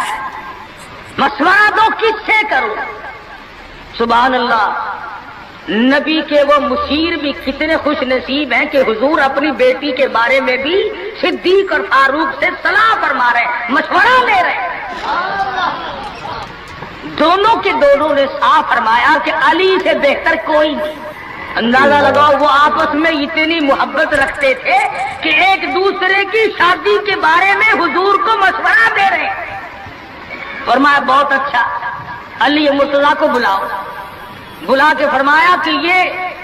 [SPEAKER 3] مشورہ دو کس سے کروں۔ سبحان اللہ، نبی کے وہ مشیر بھی کتنے خوش نصیب ہیں کہ حضور اپنی بیٹی کے بارے میں بھی صدیق اور فاروق سے صلاح فرما رہے ہیں، مشورہ لے رہے ہیں۔ دونوں نے صاف فرمایا کہ علی سے بہتر کوئی نہیں۔ اندازہ لگاؤ وہ آپس میں اتنی محبت رکھتے تھے کہ ایک دوسرے کی شادی کے بارے میں حضور کو مشورہ دے رہے ہیں۔ فرمایا بہت اچھا، علی مرتضیٰ کو بلاؤ۔ بلا کے فرمایا کہ یہ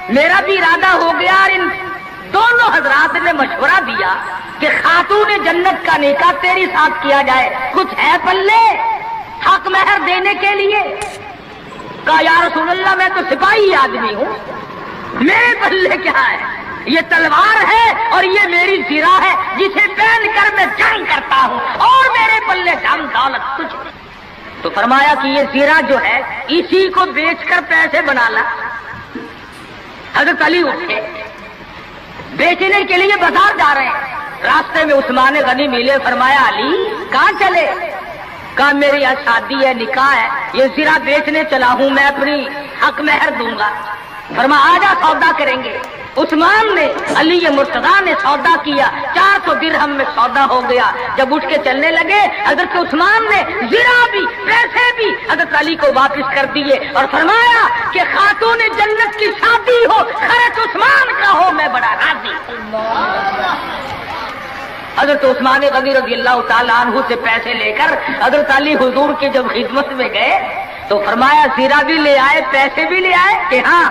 [SPEAKER 3] میرا بھی ارادہ ہو گیا، اور ان دونوں حضرات نے مشورہ دیا کہ خاتون جنت کا نکاح تیری ساتھ کیا جائے، کچھ ہے پلے حق مہر دینے کے لیے؟ کہا یا رسول اللہ میں تو سپاہی آدمی ہوں، میرے پلے کیا ہے؟ یہ تلوار ہے اور یہ میری زرہ ہے جسے پہن کر میں جنگ کرتا ہوں، اور میرے پلے دم دولت کچھ نہیں۔ تو فرمایا کہ یہ زرہ جو ہے اسی کو بیچ کر پیسے بنا لا۔ حضرت علی اٹھے، بیچنے کے لیے بازار جا رہے ہیں، راستے میں عثمان غنی ملے، فرمایا علی کہاں چلے؟ کہا میری آج شادی ہے، نکاح ہے، یہ زرہ بیچنے چلا ہوں، میں اپنی حق مہر دوں گا۔ فرمایا آجا سودا کریں گے۔ عثمان نے، علی مرتضیٰ نے سودا کیا، 400 درہم میں سودا ہو گیا۔ جب اٹھ کے چلنے لگے، حضرت عثمان نے زرہ بھی پیسے بھی حضرت علی کو واپس کر دیے اور فرمایا کہ خاتون جنت کی شادی ہو، خرچ عثمان کا ہو، میں بڑا راضی۔ حضرت عثمان غنی رضی اللہ تعالی عنہ سے پیسے لے کر حضرت علی حضور کی جب خدمت میں گئے تو فرمایا زیرہ بھی لے آئے، پیسے بھی لے آئے؟ کہ ہاں۔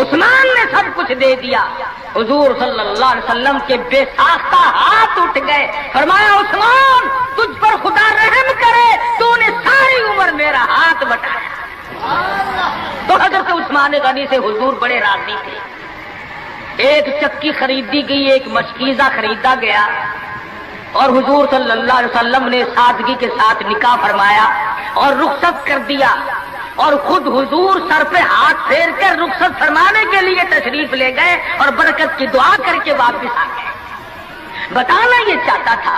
[SPEAKER 3] عثمان نے سب کچھ دے دیا۔ حضور صلی اللہ علیہ وسلم کے بے ساختہ ہاتھ اٹھ گئے، فرمایا عثمان تجھ پر خدا رحم کرے، تو نے ساری عمر میرا ہاتھ بٹایا۔ تو حضرت عثمان غنی سے حضور بڑے راضی تھے۔ ایک چکی خریدی گئی، ایک مشکیزہ خریدا گیا، اور حضور صلی اللہ علیہ وسلم نے سادگی کے ساتھ نکاح فرمایا اور رخصت کر دیا، اور خود حضور سر پہ ہاتھ پھیر کر رخصت فرمانے کے لیے تشریف لے گئے اور برکت کی دعا کر کے واپس آ گئے۔ بتانا یہ چاہتا تھا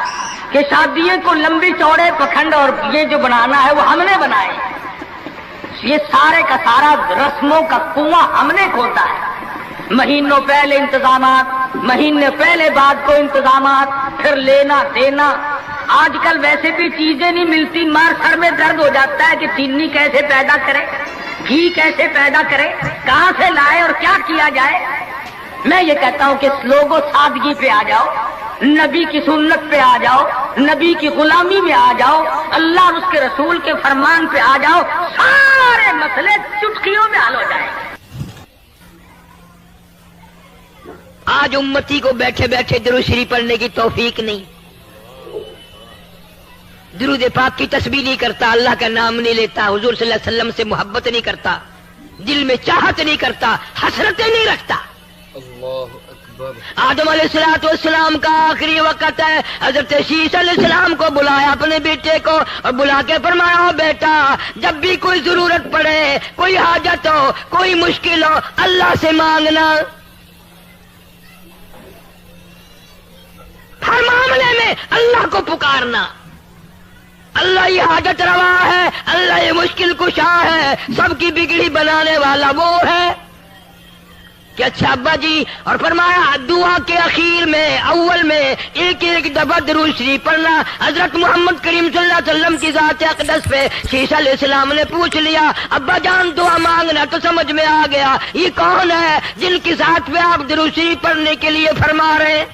[SPEAKER 3] کہ شادیوں کو لمبی چوڑے پکھنڈ اور یہ جو بنانا ہے وہ ہم نے بنائے، یہ سارے کا سارا رسموں کا کنواں ہم نے کھودا ہے۔ مہینوں پہلے انتظامات، مہینے پہلے بعد کو انتظامات، پھر لینا دینا۔ آج کل ویسے بھی چیزیں نہیں ملتی، مار سر میں درد ہو جاتا ہے کہ چینی کیسے پیدا کرے، گھی کیسے پیدا کرے، کہاں سے لائے اور کیا کیا جائے۔ میں یہ کہتا ہوں کہ لوگوں سادگی پہ آ جاؤ، نبی کی سنت پہ آ جاؤ، نبی کی غلامی میں آ جاؤ، اللہ اور اس کے رسول کے فرمان پہ آ جاؤ، سارے مسئلے چٹکیوں میں حل ہو جائیں گے۔
[SPEAKER 1] آج امتی کو بیٹھے بیٹھے درود شریف پڑھنے کی توفیق نہیں، درود پاک کی تسبیح نہیں کرتا، اللہ کا نام نہیں لیتا، حضور صلی اللہ علیہ وسلم سے محبت نہیں کرتا، دل میں چاہت نہیں کرتا، حسرتیں نہیں رکھتا۔
[SPEAKER 2] اللہ اکبر۔
[SPEAKER 1] آدم علیہ السلام کا آخری وقت ہے، حضرت شیش علیہ السلام کو بلایا اپنے بیٹے کو، اور بلا کے فرمایا بیٹا جب بھی کوئی ضرورت پڑے، کوئی حاجت ہو، کوئی مشکل ہو، اللہ سے مانگنا، ہر معاملے میں اللہ کو پکارنا۔ اللہ یہ حاجت روا ہے، اللہ یہ مشکل کشا ہے، سب کی بگڑی بنانے والا وہ ہے کہ اچھا ابا جی۔ اور فرمایا دعا کے اخیر میں، اول میں ایک ایک دفعہ درود شریف پڑھنا۔ حضرت محمد کریم صلی اللہ علیہ وسلم کی ذات اقدس پہ شیش علیہ السلام نے پوچھ لیا ابا جان دعا مانگنا، تو سمجھ میں آ گیا یہ کون ہے جن کی ذات پہ آپ درود شریف پڑھنے کے لیے فرما رہے ہیں۔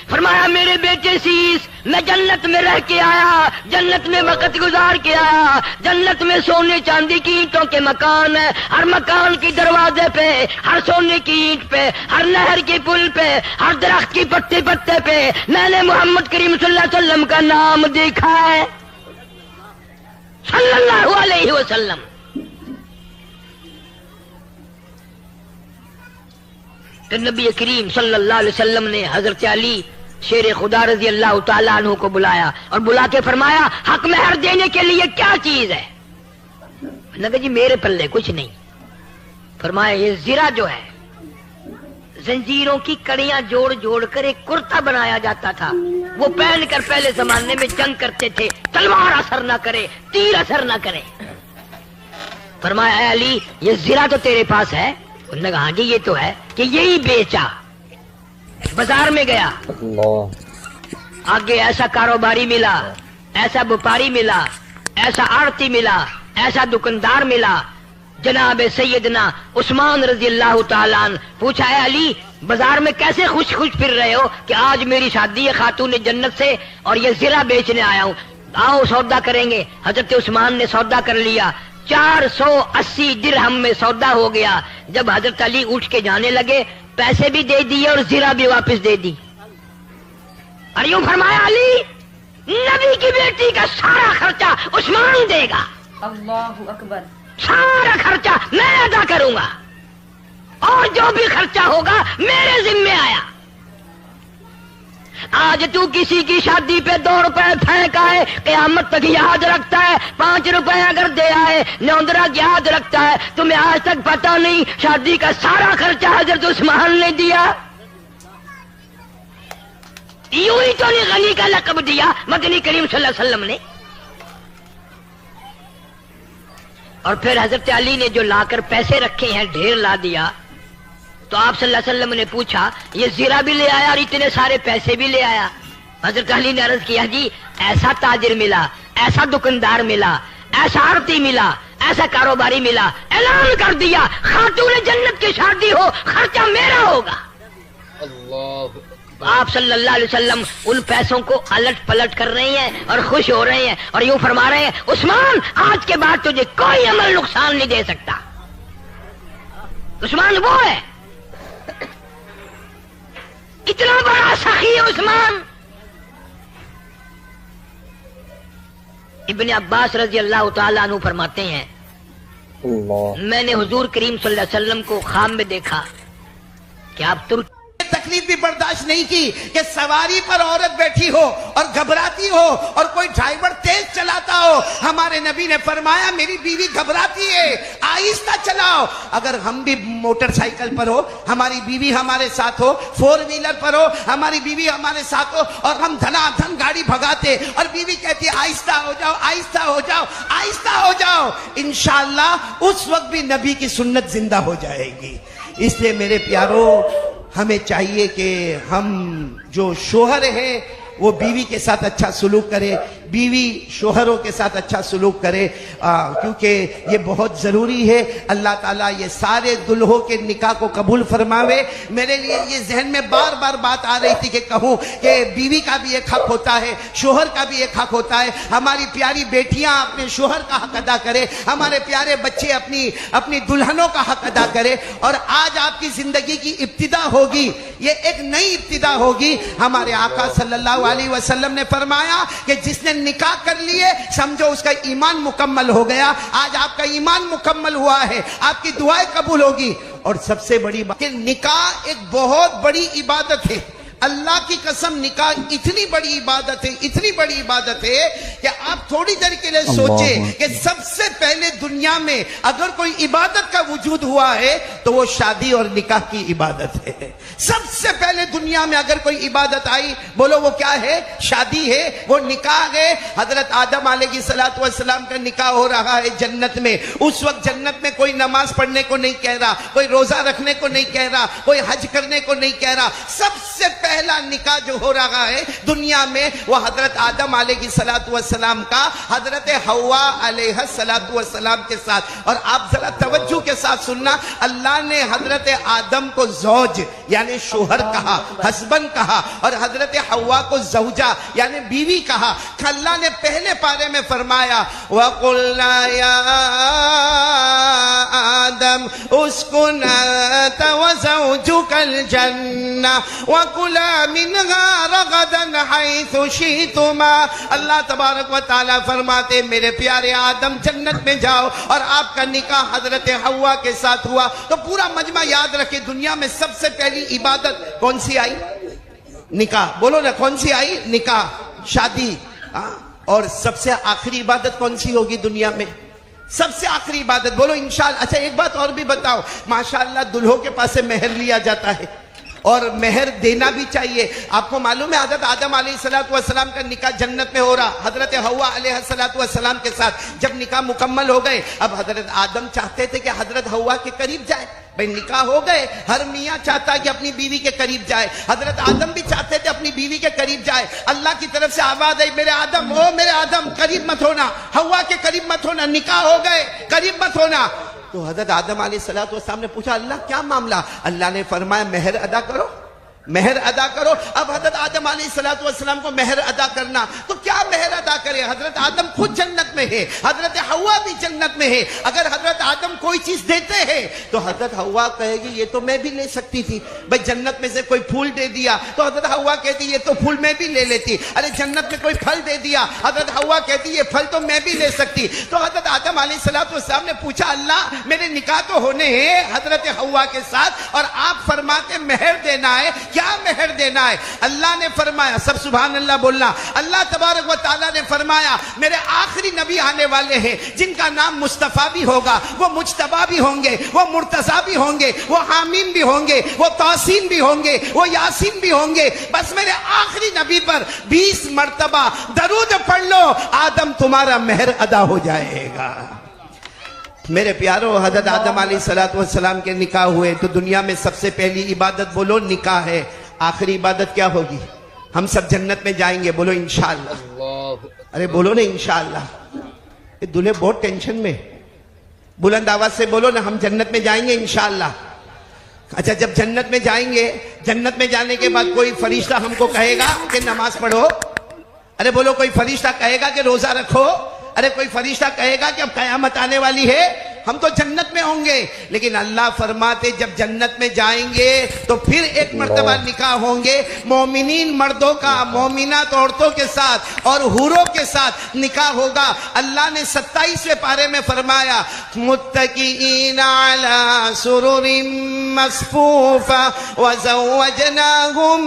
[SPEAKER 1] فرمایا میرے بیٹے شیش، میں جنت میں رہ کے آیا، جنت میں وقت گزار کے آیا، جنت میں سونے چاندی کی اینٹوں کے مکان ہیں، ہر مکان کی دروازے پہ، ہر سونے کی اینٹ پہ، ہر نہر کی پل پہ، ہر درخت کی پتے پتے پہ میں نے محمد کریم صلی اللہ علیہ وسلم کا نام دیکھا ہے۔
[SPEAKER 3] صلی اللہ علیہ وسلم. تو نبی کریم صلی اللہ علیہ وسلم نے حضرت علی شیر خدا رضی اللہ تعالیٰ عنہ کو بلایا اور بلا کے فرمایا حق مہر دینے کے لیے کیا چیز ہے؟ نے کہا جی میرے پلے کچھ نہیں. فرمایا یہ زرہ جو ہے زنجیروں کی کڑیاں جوڑ جوڑ کر ایک کرتا بنایا جاتا تھا، وہ پہن کر پہلے زمانے میں جنگ کرتے تھے، تلوار اثر نہ کرے، تیر اثر نہ کرے. فرمایا اے علی یہ زرہ تو تیرے پاس ہے؟ انہوں نے کہا ہاں جی یہ تو ہے. کہ یہی بیچا. بازار میں گیا، آگے ایسا کاروباری ملا، ایسا وپاری ملا، ایسا آڑتی ملا، ایسا دکاندار ملا، جناب سیدنا عثمان رضی اللہ تعالیٰ عنہ. پوچھا ہے علی بازار میں کیسے خوش خوش پھر رہے ہو؟ کہ آج میری شادی ہے خاتون جنت سے اور یہ زرہ بیچنے آیا ہوں، آؤ سودا کریں گے. حضرت عثمان نے سودا کر لیا، 480 درہم میں سودا ہو گیا. جب حضرت علی اٹھ کے جانے لگے پیسے بھی دے دیے اور زرہ بھی واپس دے دی. اور یوں فرمایا علی نبی کی بیٹی کا سارا خرچہ عثمان دے گا،
[SPEAKER 4] اللہ اکبر،
[SPEAKER 3] سارا خرچہ میں ادا کروں گا اور جو بھی خرچہ ہوگا میرے ذمے آیا. آج تو کسی کی شادی پہ 2 روپے پھینک آئے قیامت تک یاد رکھتا ہے، 5 روپے اگر دے آئے نوندرا یاد رکھتا ہے. تمہیں آج تک پتا نہیں شادی کا سارا خرچہ حضرت عثمان نے دیا. یوں ہی تو نہیں غنی کا لقب دیا مدنی کریم صلی اللہ علیہ وسلم نے. اور پھر حضرت علی نے جو لا کر پیسے رکھے ہیں ڈھیر لا دیا. تو آپ صلی اللہ علیہ وسلم نے پوچھا یہ زرہ بھی لے آیا اور اتنے سارے پیسے بھی لے آیا؟ حضرت علی نے عرض کیا جی ایسا تاجر ملا، ایسا دکاندار ملا، ایسا آڑتی ملا، ایسا کاروباری ملا، اعلان کر دیا خاتون جنت کی شادی ہو خرچہ میرا ہوگا.
[SPEAKER 2] اللہ.
[SPEAKER 3] آپ صلی اللہ علیہ وسلم ان پیسوں کو الٹ پلٹ کر رہے ہیں اور خوش ہو رہے ہیں اور یوں فرما رہے ہیں عثمان آج کے بعد تجھے کوئی عمل نقصان نہیں دے سکتا. عثمان وہ ہے، اتنا بڑا سخی عثمان. ابن عباس رضی اللہ تعالیٰ عنہ فرماتے ہیں میں نے حضور کریم صلی اللہ علیہ وسلم کو خواب میں دیکھا کہ آپ ترک
[SPEAKER 5] تکلیف بھی برداشت نہیں کی کہ سواری پر عورت بیٹھی ہو اور گھبراتی ہو اور کوئی ڈرائیور تیز چلاتا ہو. ہمارے نبی نے فرمایا میری بیوی گھبراتی ہے آہستہ چلاؤ. اگر ہم بھی موٹر سائیکل پر ہو ہماری بیوی ہمارے ساتھ ہو، 4 ویلر پر ہو ہماری بیوی ہمارے ساتھ ہو اور ہم دھنا دھن گاڑی بھگاتے اور بیوی کہتی ہے آہستہ ہو جاؤ، آہستہ ہو جاؤ، آہستہ ہو جاؤ، انشاءاللہ اس وقت بھی نبی کی سنت زندہ ہو جائے گی. اس لیے میرے پیارو ہمیں چاہیے کہ ہم جو شوہر ہیں وہ بیوی کے ساتھ اچھا سلوک کرے، بیوی شوہروں کے ساتھ اچھا سلوک کرے، کیونکہ یہ بہت ضروری ہے. اللہ تعالیٰ یہ سارے دلہوں کے نکاح کو قبول فرماوے. میرے لیے یہ ذہن میں بار بار بات آ رہی تھی کہ کہوں کہ بیوی کا بھی ایک حق ہوتا ہے، شوہر کا بھی ایک حق ہوتا ہے. ہماری پیاری بیٹیاں اپنے شوہر کا حق ادا کرے، ہمارے پیارے بچے اپنی دلہنوں کا حق ادا کرے. اور آج آپ کی زندگی کی ابتدا ہوگی، یہ ایک نئی ابتدا ہوگی. ہمارے آقا صلی اللہ علیہ وسلم نے فرمایا کہ جس نے نکاح کر لیے سمجھو اس کا ایمان مکمل ہو گیا. آج آپ کا ایمان مکمل ہوا ہے، آپ کی دعائیں قبول ہوگی. اور سب سے بڑی بات کہ نکاح ایک بہت بڑی عبادت ہے. اللہ کی قسم نکاح اتنی بڑی عبادت ہے، اتنی بڑی عبادت ہے کہ آپ تھوڑی دیر کے لیے سوچیں کہ سب سے پہلے دنیا میں اگر کوئی عبادت کا وجود ہوا ہے تو وہ شادی اور نکاح کی عبادت ہے. سب سے پہلے دنیا میں اگر کوئی عبادت آئی بولو وہ کیا ہے؟ شادی ہے، وہ نکاح ہے. حضرت آدم علیہ السلام کا نکاح ہو رہا ہے جنت میں. اس وقت جنت میں کوئی نماز پڑھنے کو نہیں کہہ رہا، کوئی روزہ رکھنے کو نہیں کہہ رہا، کوئی حج کرنے کو نہیں کہہ رہا. سب سے پہلا نکاح جو ہو رہا ہے دنیا میں وہ حضرت آدم علیہ السلام کا حضرت حوا علیہ السلام کے ساتھ. اور آپ ذرا توجہ کے ساتھ سننا، اللہ نے حضرت آدم کو زوج یعنی شوہر کہا، ہسبند کہا، اور حضرت حوا کو زوجہ یعنی بیوی کہا. اللہ نے پہلے پارے میں فرمایا وَقُلْنَا يَا آدم اسکن انت وزوجک الجنہ وکلا منہا رغدا حیث شئتما. اللہ تبارک و تعالیٰ فرماتے میرے پیارے آدم جنت میں جاؤ. اور آپ کا نکاح حضرت حوا کے ساتھ ہوا. تو پورا مجمع یاد رکھے دنیا میں سب سے پہلی عبادت کون سی آئی؟ نکاح. بولو نا کون سی آئی؟ نکاح، شادی. اور سب سے آخری عبادت کون سی ہوگی دنیا میں؟ سب سے آخری عبادت بولو انشاءاللہ. اچھا ایک بات اور بھی بتاؤ، ماشاءاللہ دلہوں کے پاس سے مہر لیا جاتا ہے اور مہر دینا بھی چاہیے. آپ کو معلوم ہے حضرت آدم علیہ السلام کا نکاح جنت میں ہو رہا حضرت حوا علیہ السلام کے ساتھ. جب نکاح مکمل ہو گئے اب حضرت آدم چاہتے تھے کہ حضرت حوا کے قریب جائے. بھئی نکاح ہو گئے، ہر میاں چاہتا ہے کہ اپنی بیوی کے قریب جائے. حضرت آدم بھی چاہتے تھے اپنی بیوی کے قریب جائے. اللہ کی طرف سے آواز آئی میرے آدم، او میرے آدم قریب مت ہونا، حوا کے قریب مت ہونا، نکاح ہو گئے قریب مت ہونا. تو حضرت آدم علیہ السلام نے پوچھا اللہ کیا معاملہ؟ اللہ نے فرمایا مہر ادا کرو، مہر ادا کرو. اب حضرت آدم علیہ السلام کو مہر ادا کرنا، تو کیا مہر ادا کرے؟ حضرت آدم خود جنت میں ہے، حضرت حوا بھی جنت میں ہے. اگر حضرت آدم کوئی چیز دیتے ہیں تو حضرت حوا کہے گی یہ تو میں بھی لے سکتی تھی. بھئی جنت میں سے کوئی پھول دے دیا تو حضرت حوا کہتی یہ تو پھول میں بھی لے لیتی. ارے جنت میں کوئی پھل دے دیا حضرت حوا کہتی یہ پھل تو میں بھی لے سکتی. تو حضرت آدم علیہ السلام نے پوچھا اللہ میرے نکاح تو ہونے ہیں حضرت حوا کے ساتھ اور آپ فرماتے مہر دینا ہے، کیا مہر دینا ہے؟ اللہ نے فرمایا، سب سبحان اللہ بولنا. اللہ تبارک و تعالیٰ نے فرمایا میرے آخری نبی آنے والے ہیں جن کا نام مصطفیٰ بھی ہوگا، وہ مجتبیٰ بھی ہوں گے، وہ مرتضیٰ بھی ہوں گے، وہ حامیم بھی ہوں گے، وہ توسین بھی ہوں گے، وہ یاسین بھی ہوں گے. بس میرے آخری نبی پر 20 مرتبہ درود پڑھ لو، آدم تمہارا مہر ادا ہو جائے گا. میرے پیارو حضرت آدم علیہ السلام کے نکاح ہوئے تو دنیا میں سب سے پہلی عبادت بولو نکاح ہے. آخری عبادت کیا ہوگی؟ ہم سب جنت میں جائیں گے، بولو انشاءاللہ. ارے بولو نا انشاءاللہ. یہ دلہے بہت ٹینشن میں، بلند آواز سے بولو نا ہم جنت میں جائیں گے انشاءاللہ. اچھا جب جنت میں جائیں گے، جنت میں جانے کے بعد کوئی فرشتہ ہم کو کہے گا کہ نماز پڑھو؟ ارے بولو کوئی فرشتہ کہے گا کہ روزہ رکھو؟ ارے کوئی فرشتہ کہے گا کہ اب قیامت آنے والی ہے؟ ہم تو جنت میں ہوں گے. لیکن اللہ فرماتے جب جنت میں جائیں گے تو پھر ایک مرتبہ نکاح ہوں گے مومنین مردوں کا مومنات عورتوں کے ساتھ اور حوروں کے ساتھ نکاح ہوگا. اللہ نے 27ویں پارے میں فرمایا متکئین علی سرر مصفوفہ وزوجناہم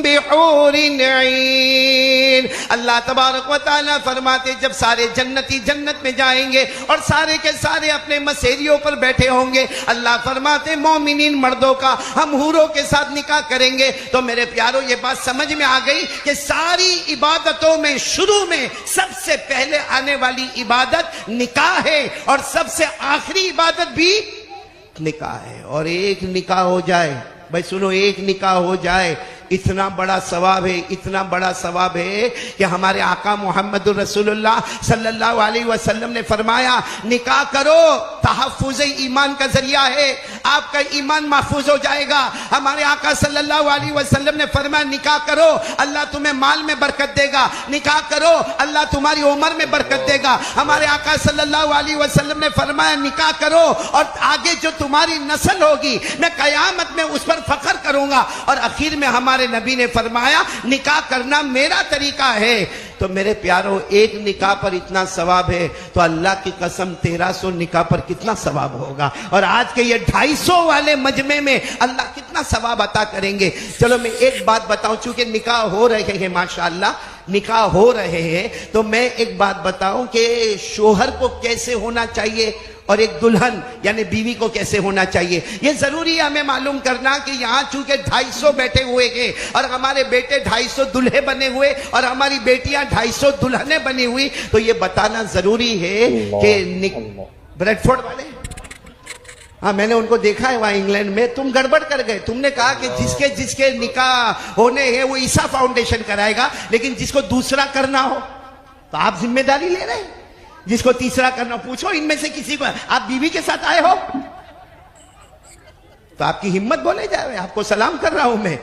[SPEAKER 5] بحور عین. اللہ تبارک و تعالیٰ فرماتے جب سارے جنتی جنت میں جائیں گے اور سارے کے سارے اپنے مسیریوں پر بیٹھے ہوں گے، اللہ فرماتے مومنین مردوں کا ہم حوروں کے ساتھ نکاح کریں گے. تو میرے پیارو یہ بات سمجھ میں آ گئی کہ ساری عبادتوں میں شروع میں سب سے پہلے آنے والی عبادت نکاح ہے اور سب سے آخری عبادت بھی نکاح ہے. اور ایک نکاح ہو جائے، بھائی سنو، ایک نکاح ہو جائے اتنا بڑا ثواب ہے، اتنا بڑا ثواب ہے کہ ہمارے آقا محمد رسول اللہ صلی اللہ علیہ وسلم نے فرمایا نکاح کرو، تحفظ ایمان کا ذریعہ ہے، آپ کا ایمان محفوظ ہو جائے گا. ہمارے آقا صلی اللہ علیہ وسلم نے فرمایا نکاح کرو اللہ تمہیں مال میں برکت دے گا، نکاح کرو اللہ تمہاری عمر میں برکت دے گا. ہمارے آقا صلی اللہ علیہ وسلم نے فرمایا نکاح کرو اور آگے جو تمہاری نسل ہوگی میں قیامت میں اس پر فخر کروں گا. اور اخیر میں ہمارے نبی نے فرمایا نکاح کرنا میرا طریقہ ہے. تو میرے پیارو ایک نکاح پر اتنا ثواب ہے تو اللہ کی قسم 1300 نکاح پر کتنا ثواب ہوگا. اور آج کے یہ 250 والے مجمع میں اللہ کتنا ثواب عطا کریں گے. چلو میں ایک بات بتاؤں، چونکہ نکاح ہو رہے ہیں ماشاءاللہ، نکاح ہو رہے ہیں تو میں ایک بات بتاؤں کہ شوہر کو کیسے ہونا چاہیے اور ایک دلہن یعنی بیوی کو کیسے ہونا چاہیے. یہ ضروری ہے ہمیں معلوم کرنا کہ یہاں چونکہ 250 بیٹھے ہوئے ہیں اور ہمارے بیٹے 250 دلہے بنے ہوئے اور ہماری بیٹیاں 250 دلہنیں بنی ہوئی، تو یہ بتانا ضروری ہے کہ بریڈ فورڈ والے، ہاں میں نے ان کو دیکھا ہے وہاں انگلینڈ میں، تم گڑبڑ کر گئے. تم نے کہا کہ جس کے نکاح ہونے ہیں وہ عیسیٰ فاؤنڈیشن کرائے گا، لیکن جس کو دوسرا کرنا ہو تو آپ ذمہ داری لے رہے ہیں. جس کو تیسرا کرنا پوچھو ان میں سے کسی کو، آپ بیوی کے ساتھ آئے ہو تو آپ کی ہمت بولے جا رہے، آپ کو سلام کر رہا ہوں میں.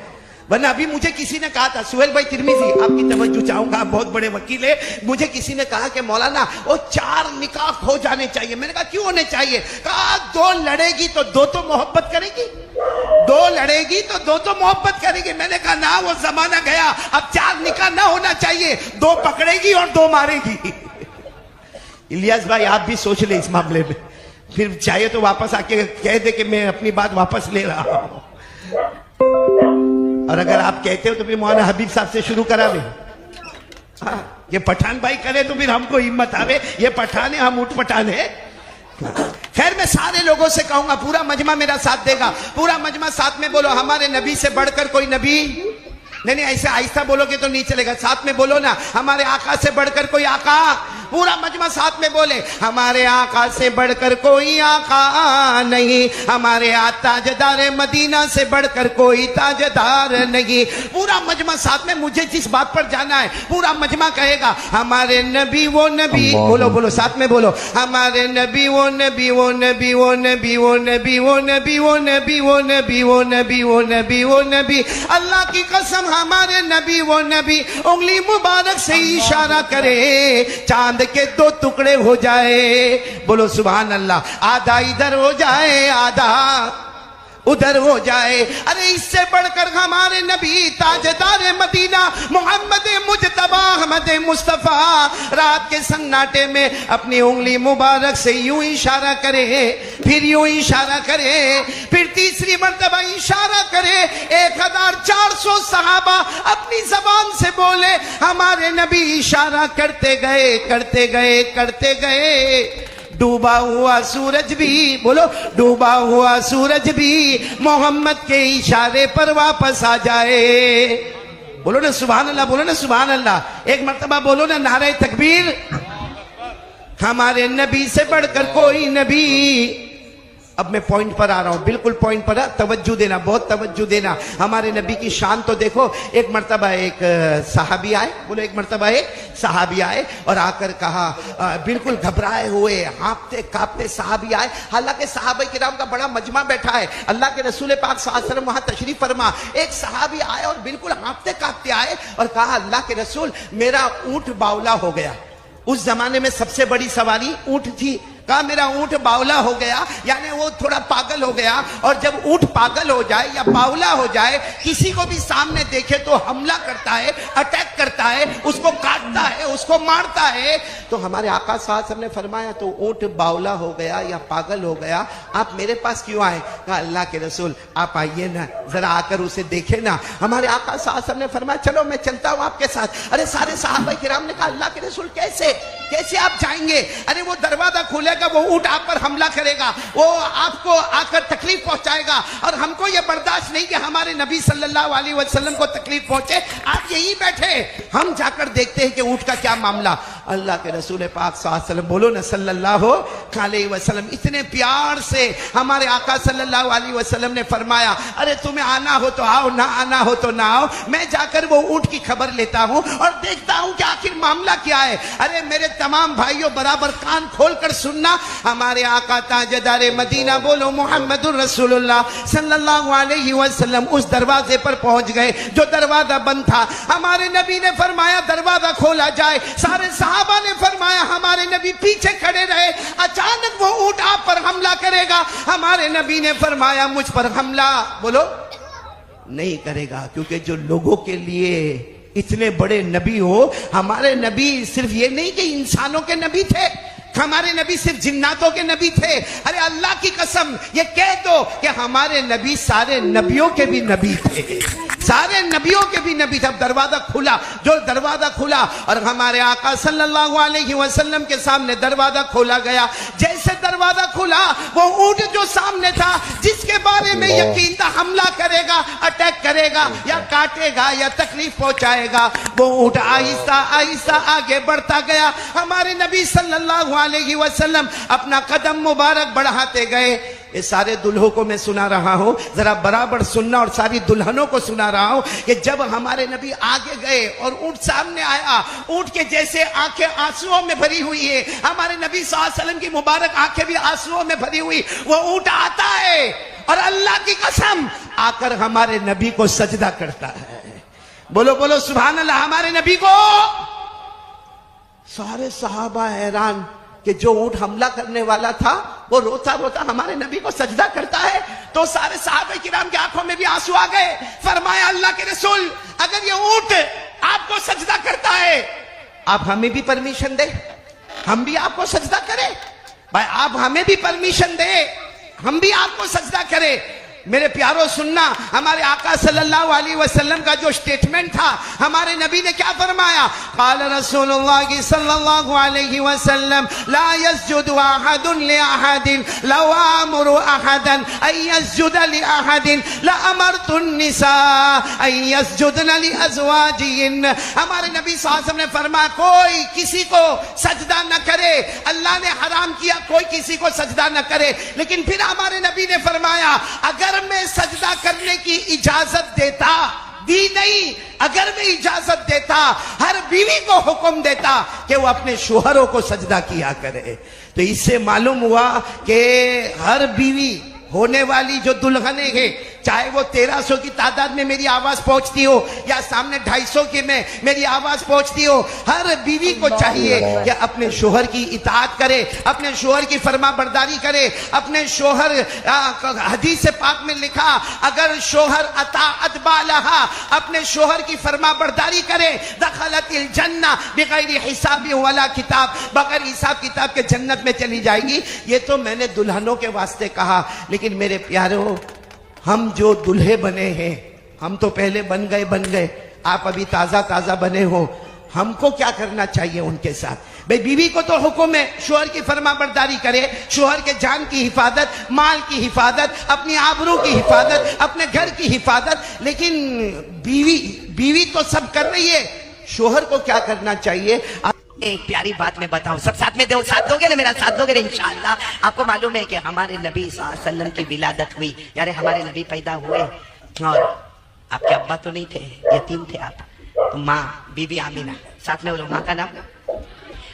[SPEAKER 5] ورنہ ابھی مجھے کسی نے کہا تھا، سہیل بھائی ترمذی آپ کی توجہ چاہوں گا، آپ بہت بڑے وکیل ہیں، مجھے کسی نے کہا کہ مولانا وہ 4 نکاح ہو جانے چاہیے. میں نے کہا کیوں ہونے چاہیے؟ کہا 2 لڑے گی تو 2 تو محبت کرے گی، 2 لڑے گی تو 2 تو محبت کرے گی. میں نے کہا نہ، وہ زمانہ گیا، اب 4 نکاح نہ ہونا چاہیے، 2 پکڑے گی اور 2 مارے گی. الیاس بھائی آپ بھی سوچ لیں اس معاملے میں، پھر چاہیے تو واپس آ کے کہہ دے کہ میں اپنی بات واپس لے رہا ہوں. اور اگر آپ کہتے ہو تو پھر مولانا حبیب صاحب سے شروع کرا دیں. یہ پٹھان بھائی کرے تو پھر ہم کو ہمت آوے، یہ پٹھان ہے، ہم اٹھ پٹھان ہے. خیر میں سارے لوگوں سے کہوں گا، پورا مجمع میرا ساتھ دے گا، پورا مجمع ساتھ میں بولو ہمارے نبی سے بڑھ کر کوئی نبی نہیں. ایسے آہستہ بولو گے تو نہیں چلے گا، ساتھ میں بولو نا، ہمارے آقا سے بڑھ کر کوئی آقا. پورا مجمع ساتھ میں بولے ہمارے آقا سے بڑھ کر کوئی آقا نہیں، ہمارے تاجدار مدینہ سے بڑھ کر کوئی تاجدار نہیں. پورا مجمع ساتھ میں، مجھے جس بات پر جانا ہے پورا مجمع کہے گا ہمارے نبی وہ نبی. بولو بولو ساتھ میں بولو ہمارے نبی وہ نبی وہ نبی وہ نبی وہ نبی وہ نبی وہ نبی وہ نبی وہ نبی وہ نبی وہ نبی. اللہ کی قسم ہمارے نبی وہ نبی. انگلی مبارک سے اشارہ کرے چاند کے 2 ٹکڑے ہو جائے. بولو سبحان اللہ. آدھا ادھر ہو جائے، آدھا ادھر ہو جائے. ارے اس سے بڑھ کر ہمارے نبی تاجدار مدینہ محمد مجتبی احمد مصطفیٰ رات کے سناٹے میں اپنی انگلی مبارک سے یوں اشارہ کرے، پھر یوں اشارہ کرے، پھر تیسری مرتبہ اشارہ کرے. 1400 صحابہ اپنی زبان سے بولے، ہمارے نبی اشارہ کرتے گئے کرتے گئے کرتے گئے. ڈوبا ہوا سورج بھی، بولو ڈوبا ہوا سورج بھی محمد کے اشارے پر واپس آ جائے. بولو نا سبحان اللہ، بولو نا سبحان اللہ. ایک مرتبہ بولو نا نعرہ تکبیر. ہمارے نبی سے بڑھ کر کوئی نبی. اب میں پوائنٹ پر آ رہا ہوں، بالکل پوائنٹ پر توجہ دینا، بہت توجہ دینا. ہمارے نبی کی شان تو دیکھو. ایک مرتبہ ایک صحابی آئے، بولو ایک مرتبہ ایک صحابی آئے اور آ کر کہا، بالکل گھبرائے ہوئے ہانپتے کانپتے صحابی آئے. حالانکہ صحابہ کرام کا بڑا مجمع بیٹھا ہے، اللہ کے رسول پاک صلی اللہ علیہ وسلم وہاں تشریف فرما. ایک صحابی آئے اور بالکل ہانپتے کانپتے آئے اور کہا، اللہ کے رسول میرا اونٹ باولا ہو گیا. اس زمانے میں سب سے بڑی سواری اونٹ تھی. کہا میرا اونٹ باولا ہو گیا، یعنی وہ تھوڑا پاگل ہو گیا. اور جب اونٹ پاگل ہو جائے یا باولا ہو جائے، کسی کو بھی سامنے دیکھے تو حملہ کرتا ہے، اٹیک کرتا ہے، اس کو کاٹتا ہے، اس کو مارتا ہے. تو ہمارے آقا صلی اللہ علیہ وسلم نے فرمایا تو اونٹ باولا ہو گیا یا پاگل ہو گیا، آپ میرے پاس کیوں آئے؟ کہا اللہ کے رسول آپ آئیے نا، ذرا آ کر اسے دیکھے نا. ہمارے آقا صلی اللہ علیہ وسلم نے فرمایا چلو میں چلتا ہوں آپ کے ساتھ. ارے سارے صحابہ کرام نے کہا اللہ کے رسول کیسے آپ جائیں گے؟ ارے وہ دروازہ کھولے گا، وہ اونٹ آپ پر حملہ کرے گا، وہ آپ کو آ کر تکلیف پہنچائے گا، اور ہم کو یہ برداشت نہیں کہ ہمارے نبی صلی اللہ علیہ وسلم کو تکلیف پہنچے. آپ یہی بیٹھے، ہم جا کر دیکھتے ہیں کہ اونٹ کا کیا معاملہ. اللہ کے رسول پاک صلی اللہ علیہ وسلم، بولو نا صلی اللہ علیہ وسلم، اتنے پیار سے ہمارے آقا صلی اللہ علیہ وسلم نے فرمایا ارے تمہیں آنا ہو تو آؤ، نہ آنا ہو تو نہ آؤ. میں جا کر وہ اونٹ کی خبر لیتا ہوں اور دیکھتا ہوں کہ آخر معاملہ کیا ہے. ارے میرے تمام بھائیوں برابر کان کھول کر سننا. ہمارے آقا تاجدار مدینہ، بولو محمد الرسول اللہ صلی اللہ علیہ وسلم، اس دروازے پر پہنچ گئے جو دروازہ بند تھا. ہمارے نبی نے فرمایا دروازہ کھولا جائے. سارے صحابہ نے فرمایا ہمارے نبی پیچھے کھڑے رہے. اچانک وہ اونٹ آپ پر حملہ کرے گا. ہمارے نبی نے فرمایا مجھ پر حملہ بولو نہیں کرے گا، کیونکہ جو لوگوں کے لیے اتنے بڑے نبی ہو. ہمارے نبی صرف یہ نہیں کہ انسانوں کے نبی تھے، ہمارے نبی صرف جناتوں کے نبی تھے. ارے اللہ کی قسم یہ کہہ دو کہ ہمارے نبی سارے نبیوں کے بھی نبی تھے، سارے نبیوں کے بھی نبی تھے. اب دروازہ کھلا، جو دروازہ کھلا اور ہمارے آقا صلی اللہ علیہ وسلم کے سامنے دروازہ کھولا گیا. جیسے دروازہ کھلا وہ اونٹ جو سامنے تھا، جس کے بارے میں یقین تھا حملہ کرے گا، اٹیک کرے گا یا کاٹے گا یا تکلیف پہنچائے گا، وہ اونٹ آہستہ آہستہ آگے بڑھتا گیا. ہمارے نبی صلی اللہ علیہ وسلم اپنا قدم مبارک بڑھاتے گئے. یہ سارے دلہوں کو میں سنا رہا ہوں، ذرا برابر سننا، اور ساری دلہنوں کو سنا رہا ہوں کہ جب ہمارے نبی آگے گئے اور اونٹ سامنے آیا، اونٹ کے جیسے آنکھیں آنسوؤں میں بھری ہوئی ہے، ہمارے نبی صلی اللہ علیہ وسلم کی مبارک آنکھیں بھی آنسوؤں میں بھری ہوئی. وہ اونٹ آتا ہے اور اللہ کی قسم आकर हमारे नबी को सजदा करता है। बोलो बोलो सुभान अल्लाह। हमारे नबी को सारे सहाबा हैरान कि जो ऊंट हमला करने वाला था वो रोता रोता हमारे नबी को सजदा करता है। तो सारे सहाबा किराम की आंखों में भी आंसू आ गए। फरमाया अल्लाह के रसूल, अगर ये ऊंट आपको सजदा करता है, आप हमें भी परमिशन दे, हम भी आपको सजदा करें। भाई आप हमें भी परमिशन दे, हम भी आपको सजदा करें। मेरे प्यारो सुनना, हमारे आका सल्लल्लाहु अलैहि वसल्लम का जो स्टेटमेंट था, हमारे नबी ने क्या फरमाया? क़ाल रसूलुल्लाह सल्लल्लाहु अलैहि वसल्लम ला यस्जुदु अहदुन लिअहदिन लौ आमुरु अहदन अन यस्जुद लिअहदिन लअमरतु निसा अन यस्जुदन लिअज़वाजिहिन। हमारे नबी सल्लल्लाहु अलैहि वसल्लम ने फरमाया कोई किसी को सजदा न करे। अल्लाह ने हराम किया कोई किसी को सजदा न करे, लेकिन फिर हमारे नबी ने फरमाया अगर मैं सजदा करने की इजाजत देता, दी नहीं, अगर मैं इजाजत देता, हर बीवी को हुक्म देता कि वो अपने शोहरों को सजदा किया करे। तो इससे मालूम हुआ कि हर बीवी होने वाली जो दुल्हने हैं, चाहे वो 1300 की तादाद में मेरी आवाज पहुंचती हो या सामने 250 की में मेरी आवाज पहुंचती हो, हर बीवी को चाहिए कि अपने शोहर की इताअत करे, अपने शोहर की फरमा बरदारी करे। अपने शोहर, हदीस पाक में लिखा, अगर शोहर अताअत बालहा, अपने शोहर की फरमा बरदारी करे, दखलतिल जन्ना बिगैर हिसाब वला किताब, बगैर हिसाब किताब के जन्नत में चली जाएगी। ये तो मैंने दुल्हनों के वास्ते कहा, लेकिन मेरे प्यारों, हम जो दुल्हे बने हैं, हम तो पहले बन गए, आप अभी ताजा ताजा बने हो, हमको क्या करना चाहिए उनके साथ? भाई बीवी को तो हुक्म है शोहर की फरमा बरदारी करे, शोहर के जान की हिफाजत, माल की हिफाजत, अपनी आबरू की हिफाजत, अपने घर की हिफाजत। लेकिन बीवी तो सब कर रही है, शोहर को क्या करना चाहिए?
[SPEAKER 3] एक प्यारी बात मैं बताऊं, सब साथ में दो, साथ दोगे ना, मेरा साथ दोगे ना इंशाअल्लाह। आपको मालूम है कि हमारे नबी सल्लल्लाहु अलैहि वसल्लम की विलादत हुई, यानी हमारे नबी पैदा हुए और आपके अब्बा तो नहीं थे, यतीम थे आप। तो माँ बीबी आमीना, साथ में बोलो माँ का नाम।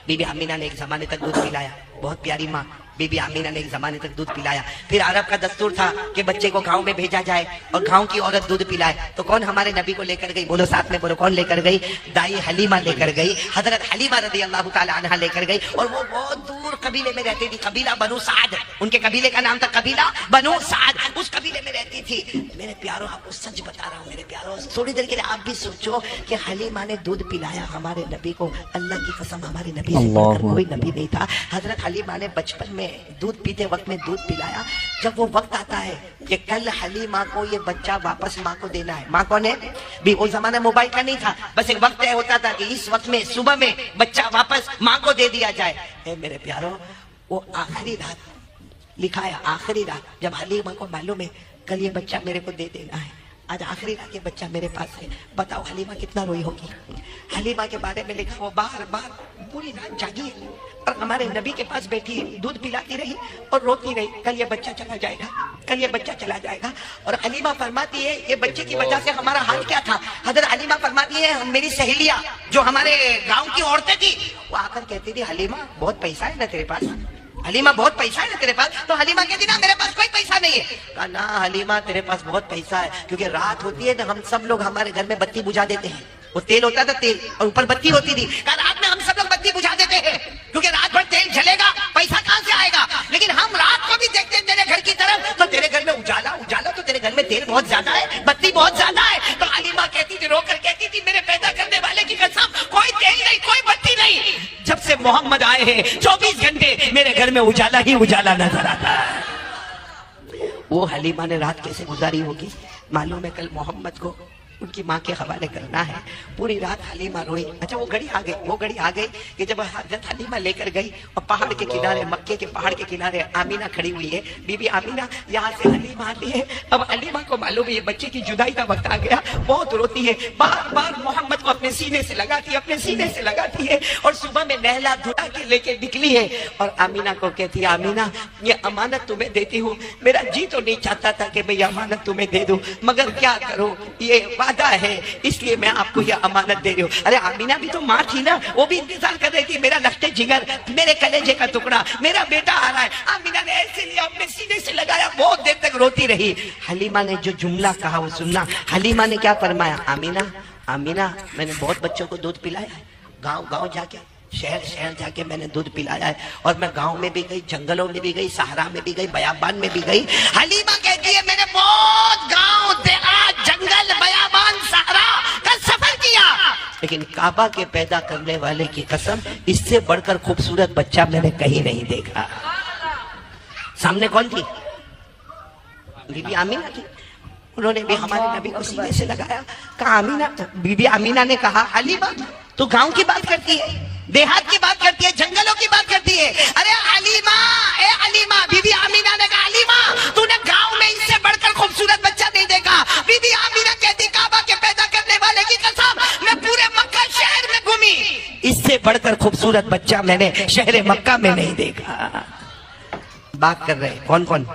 [SPEAKER 3] बीबी आमीना ने एक जमाने तक दूध पिलाया, बहुत प्यारी माँ। बीबी आमीना ने एक जमाने तक दूध पिलाया। फिर अरब का दस्तूर था कि बच्चे को गांव में भेजा जाए और गांव की औरत दूध पिलाए। तो कौन हमारे नबी को लेकर गई? बोलो साथ में बोलो, कौन लेकर गई? दाई हलीमा लेकर गई, हजरत हलीमा रज़ी अल्लाह ताला अन्हा लेकर गई। और वो बहुत दूर कबीले में रहती थी, कबीला बनु साद, उनके कबीले का नाम था कबीला बनु साद, उस कबीले में रहती थी। मेरे प्यारों, आपको सच बता रहा हूँ मेरे प्यारों, थोड़ी देर के लिए आप भी सोचो कि हलीमा ने दूध पिलाया हमारे नबी को। अल्लाह की कसम, हमारे नबी से बढ़कर कोई नबी नहीं था। हजरत हलीमा ने बचपन में दूध पीते वक्त में दूध पिलाया। जब वो वक्त आता है कि कल हलीमा को ये बच्चा वापस माँ को देना है, माँ कौन है? भी उस जमाने मोबाइल का नहीं था, बस एक वक्त तय होता था कि इस वक्त में सुबह में बच्चा वापस माँ को दे दिया जाए। मेरे प्यारों, वो आखिरी रात लिखा है, आखिरी रात जब हलीमा को मालूम है कल ये बच्चा मेरे को दे देना है, आज आखिरी रात ये बच्चा मेरे पास है। बताओ हलीमा कितना रोई होगी। हलीमा के बारे में लिखा, वो बार बार पूरी रात जागी है और हमारे नबी के पास बैठी है, दूध पिलाती रही और रोती रही, कल ये बच्चा चला जाएगा, कल ये बच्चा चला जाएगा। और हलीमा फरमाती है ये बच्चे की वजह से हमारा हाल क्या था। हजरत हलीमा फरमाती है मेरी सहेलियां जो हमारे गाँव की औरतें थी, वो आकर कहती थी हलीमा बहुत पैसा है ना तेरे पास, हलीमा बहुत पैसा है ना तेरे पास। तो हलीमा कहती ना मेरे पास कोई पैसा नहीं है। कहा ना हलीमा तेरे पास बहुत पैसा है, क्योंकि रात होती है ना हम सब लोग हमारे घर में बत्ती बुझा देते हैं, वो तेल होता था तेल और ऊपर बत्ती होती थी। कहा रात में हम सब लोग बत्ती बुझा देते हैं क्योंकि रात भर तेल जलेगा, पैसा कहां से आएगा। लेकिन हम रात को भी देखते हैं तेरे घर की तरफ, तो तेरे घर में उजाला उजाला, तो तेरे घर में तेल बहुत ज्यादा है, बत्ती बहुत ज्यादा है। तो हलीमा कहती थी, रोकर कहती थी मेरे पैदा करने वाले की कसम कोई तेल नहीं, कोई बत्ती नहीं। जब से मोहम्मद आए हैं 24 घंटे मेरे घर में उजाला ही उजाला नजर आता है। वो हलीमा ने रात कैसे गुजारी होगी मालूम है। कल मोहम्मद को उनकी माँ के हवाले करना है। पूरी रात हलीमा रोई। अच्छा वो घड़ी आ गई कि जब हजरत हलीमा लेकर गई और पहाड़ के किनारे, मक्के के पहाड़ के किनारे आमीना खड़ी हुई है, बीबी आमीना, यहाँ से हलीमा आती है। अब हलीमा को मालूम है ये बच्चे की जुदाई का वक्त आ गया, बहुत रोती है, बार बार मोहम्मद को अपने सीने से लगाती है और सुबह में नहला धुला के लेके निकली है। और आमीना को कहती है आमीना ये अमानत तुम्हें देती हूँ, मेरा जी तो नहीं चाहता था कि भाई अमानत तुम्हें दे दूं, मगर क्या करूं, ये वादा है इसलिए मैं आपको ये अमानत दे रही हूँ। अरे आमीना भी तो माँ थी ना, वो भी इंतजार कर रही थी मेरा लफ्ते
[SPEAKER 5] जिगर, मेरे कलेजे का टुकड़ा, मेरा बेटा आ रहा है। आमीना ने ऐसे लिया, अपने सीने से लगाया, बहुत देर तक रोती रही। हलीमा ने जो जुमला कहा वो सुनना। हलीमा ने क्या फरमाया, आमीना आमीना मैंने बहुत बच्चों को दूध पिलाया है, गांव गांव जाके, शहर शहर जाके मैंने दूध पिलाया है, और मैं गांव में भी गई, जंगलों में भी गई, सहारा में भी गई, बयाबान में भी गई। हलीमा कहती है मैंने बहुत गांव, देहात, जंगल, बयाबान, सहारा का सफर किया, लेकिन काबा के पैदा करने वाले की कसम, इससे बढ़कर खूबसूरत बच्चा मैंने कहीं नहीं देखा। सामने कौन थी? बीबी आमीना थी। उन्होंने भी हमारे नबी को सीने से लगाया, कहा आमीना, बीबी आमीना ने कहा हलीमा तू गांव की बात करती है, देहात की बात करती है, जंगलों की बात करती है। अरे हलीमा, ए हलीमा, बीबी आमीना ने कहा हलीमा तूने गांव में इससे बढ़कर खूबसूरत बच्चा नहीं देखा। बीबी आमीना कहती काबा के पैदा करने वाले की कसम, मैं पूरे मक्का शहर में घूमी, इससे बढ़कर खूबसूरत बच्चा मैंने शहर मक्का में नहीं देखा। बात कर रहे कौन कौन?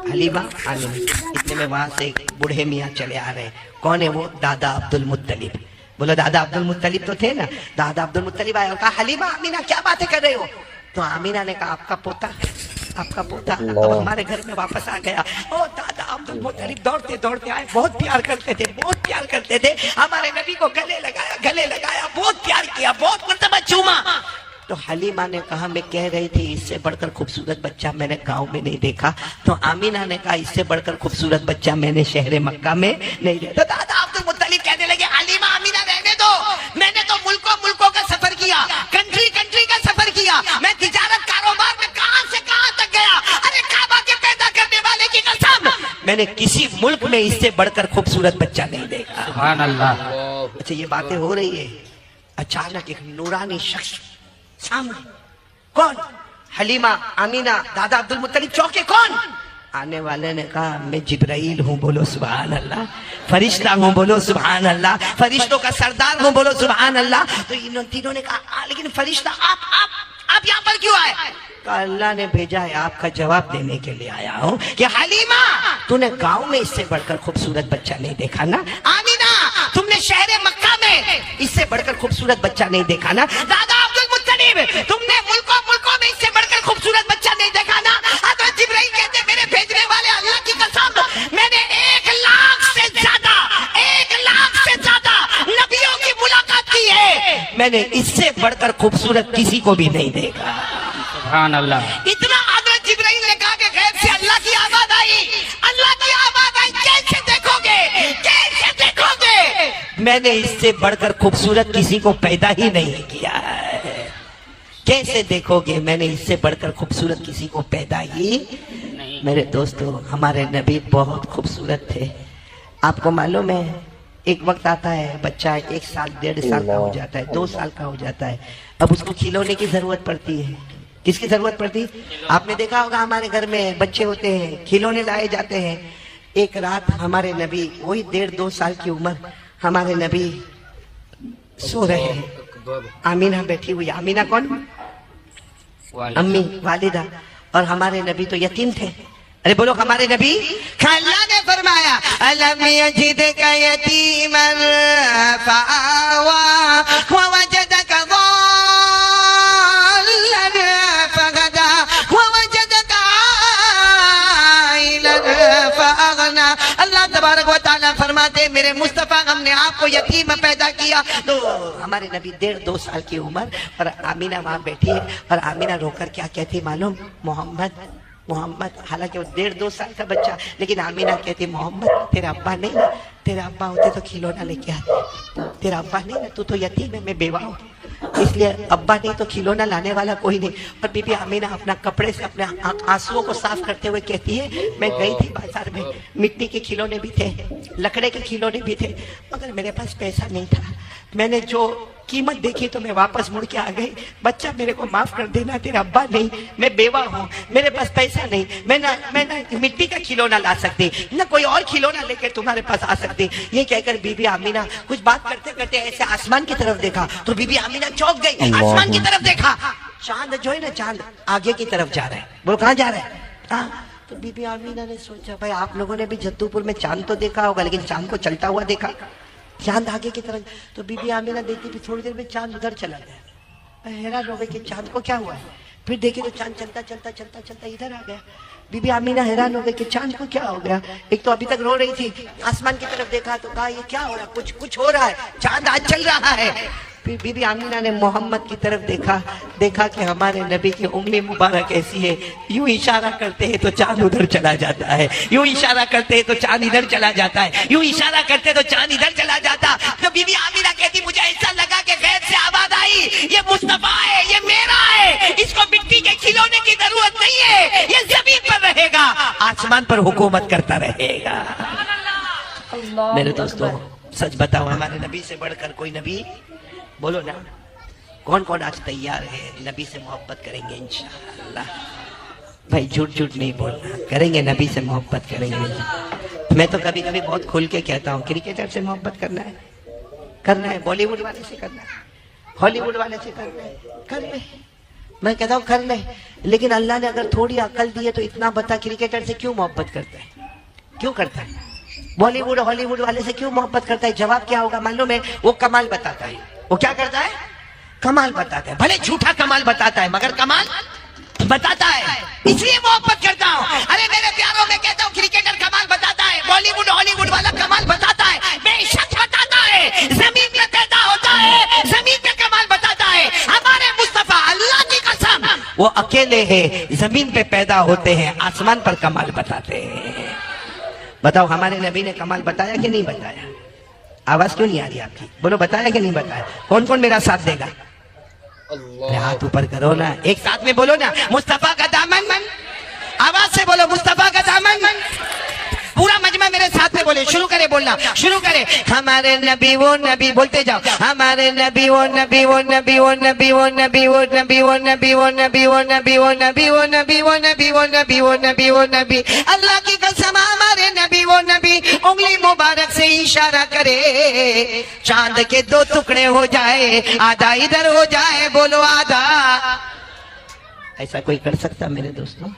[SPEAKER 5] हलीमा आमीना। इतने में वहां से बूढ़े मियाँ चले आ रहे। कौन है वो? दादा अब्दुल मुत्तलिब। बोलो दादा अब्दुल मुत्तलिब तो थे ना। दादा अब्दुल मुत्तलिब आया और कहा हलीमा आमीना क्या बातें कर रहे हो? तो आमीना ने कहा आपका पोता, आपका पोता अब हमारे घर में वापस आ गया। ओ दादा अब्दुल मुत्तलिब दौड़ते दौड़ते आए, बहुत प्यार करते थे, बहुत प्यार करते थे, हमारे नबी को गले लगाया, बहुत प्यार किया, बहुत मर्तबा चूमा। तो हलीमा ने कहा मैं कह रही थी इससे बढ़कर खूबसूरत बच्चा मैंने गांव में नहीं देखा। तो आमीना ने कहा इससे बढ़कर खूबसूरत बच्चा मैंने शहर मक्का में नहीं देखा। तो दादा अब्दुल मुत्तलिब कहने लगे हलीमा आमीना रहने दो, मैंने तो मुल्कों का सफर किया, कंट्री का सफर किया, मैं तिजारत कारोबार में कहां से कहां तक गया। अरे काबा के पैदा करने वाले की कसम, मैंने किसी मुल्क में इससे बढ़कर खूबसूरत बच्चा नहीं देखा। सुभान अल्लाह। अच्छा ये बातें हो रही है, अचानक एक नूरानी शख्स सामने। कौन? हलीमा आमीना, दादा अब्दुल मुत्तलिब चौके। कौन? आने वाले ने कहा मैं जिब्राइल हूँ, बोलो सुभान अल्लाह। फरिश्ता हूँ, बोलो सुभान अल्लाह। फरिश्तों का सरदार हूँ, बोलो सुभान अल्लाह। तो इन तीनों ने कहा लेकिन फरिश्ता आप यहाँ पर क्यों आए? अल्लाह ने भेजा है, आपका जवाब देने के लिए आया हूँ कि हलीमा तूने गांव में इससे बढ़कर खूबसूरत बच्चा नहीं देखा ना। आमीना तुमने शहर मक्का में इससे बढ़कर खूबसूरत बच्चा नहीं देखा ना। दादा अब्दुल मुत्तलिब तुमने मुल्कों में इससे बढ़कर खूबसूरत बच्चा नहीं देखा ना। हज़रत जिब्राइल कहते मेरे भेजने वाले अल्लाह की कसम, मैंने 1 लाख से ज्यादा नबियों की मुलाकात की है, मैंने इससे बढ़कर खूबसूरत किसी को भी नहीं देखा। सुभान अल्लाह। इतना हज़रत जिब्राइल ने कहा कि गैब से अल्लाह की आवाज आई, कैसे देखोगे? मैंने इससे बढ़कर खूबसूरत किसी को पैदा ही नहीं किया है। कैसे देखोगे? मैंने इससे बढ़कर खूबसूरत किसी को पैदा ही नहीं। मेरे दोस्तों हमारे नबी बहुत खूबसूरत थे। आपको मालूम है एक वक्त आता है बच्चा 1 साल 1.5 साल का हो जाता है, 2 साल का हो जाता है, अब उसको खिलौने की जरूरत पड़ती है। किसकी जरूरत पड़ती? आपने देखा होगा हमारे घर में बच्चे होते हैं, खिलौने लाए जाते हैं। एक रात हमारे नबी वही 1.5-2 साल की उम्र, हमारे नबी सो रहे हैं, आमीना बैठी हुई। आमीना कौन? अम्मी, वालिदा। और हमारे नबी तो यतीम थे। अरे बोलो हमारे नबी। अल्लाह ने फरमाया अलम यजिदका यतीमन फआवा व वजदका ज़ाल्लन फगदा व वजदका आइलन फअगना। अल्लाह तबारक व तआला फरमाते मेरे मुस्तफा हमने आपको यतीम पैदा किया। तो हमारे नबी 1.5-2 साल की उम्र, और आमीना वहां बैठी है, और आमीना रोकर क्या कहती मालूम? मोहम्मद मोहम्मद। हालांकि वो 1.5-2 साल का बच्चा, लेकिन आमीना कहती मोहम्मद तेरा अब्बा नहीं ना, तेरा अब्बा होते तो खिलौना लेके आते, तेरा अब्बा नहीं ना, तू तो यतीम है, मैं बेवा हूँ, इसलिए अब्बा नहीं तो खिलौना लाने वाला कोई नहीं। और बीबी आमीना अपना कपड़े से अपने आंसुओं को साफ करते हुए कहती है मैं गई थी बाजार में, मिट्टी के खिलौने भी थे, लकड़े के खिलौने भी थे, मगर मेरे पास पैसा नहीं था, मैंने जो कीमत देखी तो मैं वापस मुड़ के आ गई। बच्चा मेरे को माफ कर देना, तेरा अब्बा नहीं, मैं बेवा हूँ, मेरे पास पैसा नहीं, मैं ना मिट्टी का खिलौना ला सकती, ना कोई और खिलौना लेकर तुम्हारे पास आ सकती। ये कहकर बीबी आमीना कुछ बात करते करते ऐसे आसमान की तरफ देखा, तो बीबी आमीना चौंक गई। आसमान की तरफ देखा, चांद जो है ना, चांद आगे की तरफ जा रहा है। बोलो कहाँ जा रहा है? हाँ। तो बीबी आमीना ने सोचा भाई आप लोगों ने भी जद्दूपुर में चांद तो देखा होगा, लेकिन चांद को चलता हुआ देखा, चांद आगे की तरफ। तो बीबी आमीना देखती भी थोड़ी देर में चांद उधर चला गया।
[SPEAKER 4] हैरान हो गए कि चांद को क्या हुआ है। फिर देखे तो चांद चलता चलता चलता चलता इधर आ गया। बीबी आमीना हैरान हो गई कि चांद को क्या हो गया। एक तो अभी तक रो रही थी, आसमान की तरफ देखा तो कहा ये क्या हो रहा, कुछ हो रहा है, चांद आज चल रहा है। फिर बीबी आमीना ने मोहम्मद की तरफ देखा कि हमारे नबी की उंगली मुबारक ऐसी है, यूं इशारा करते हैं तो चांद उधर चला जाता है, यूं इशारा करते हैं तो चांद इधर चला जाता है, यूं इशारा करते तो चांद इधर चला जाता। तो बीबी आमीना कहती मुझे ऐसा लगा कि गैर से आवाज आई, ये मुस्तफा है, ये मेरा है, इसको मिट्टी के खिलौने की जरूरत नहीं है, ये जमीन पर रहेगा, आसमान पर हुकूमत करता रहेगा। मेरे दोस्तों सच बताओ, हमारे नबी से बढ़कर कोई नबी? बोलो ना, कौन कौन आज तैयार है नबी से मोहब्बत करेंगे इंशाअल्लाह? भाई झूठ नहीं बोलना, करेंगे नबी से मोहब्बत करेंगे। मैं तो कभी कभी बहुत खुल के कहता हूँ क्रिकेटर से मोहब्बत करना है, बॉलीवुड वाले से करना है, हॉलीवुड वाले से कर ले। मैं कहता हूँ कर ले, लेकिन अल्लाह ने अगर थोड़ी अकल दी है तो इतना बता क्रिकेटर से क्यों मोहब्बत करता है, क्यों करता है? बॉलीवुड हॉलीवुड वाले से क्यों मोहब्बत करता है? जवाब क्या होगा मालूम है? वो कमाल बताता है। वो क्या करता है? कमाल बताता है। भले झूठा कमाल बताता है मगर कमाल बताता है, इसलिए मोहब्बत करता हूँ। अरे मेरे प्यारों में कहता हूँ क्रिकेटर कमाल बताता है, बॉलीवुड हॉलीवुड वाला कमाल बताता है, बेशक बताता है, जमीन पे पैदा होता है, जमीन पे कमाल बताता है। हमारे मुस्तफा अल्लाह की कसम वो अकेले है, जमीन पे पैदा होते हैं, आसमान पर कमाल बताते हैं। बताओ हमारे नबी ने कमाल बताया कि नहीं बताया? आवाज क्यों नहीं आ रही आपकी? बोलो बताया कि नहीं बताया? कौन कौन मेरा साथ देगा? हाथ ऊपर करो ना, एक साथ में बोलो ना, मुस्तफा का दामन। आवाज से बोलो, मुस्तफा का दामन। पूरा मजमा मेरे साथ में बोले, शुरू करे बोलना, शुरू करे। हमारे नबी वो नबी, बोलते जाओ, हमारे नबी वो नबी वो नबी वो नबी वो नबी वो नबी वो नबी वो नबी वो नबी वो नबी वो नबी वो नबी वो नबी वो नबी वो नबी। अल्लाह की कसम हमारे नबी वो नबी उंगली मुबारक से इशारा करे, चांद के दो टुकड़े हो जाए, आधा इधर हो जाए, बोलो आधा। ऐसा कोई कर सकता मेरे दोस्तों?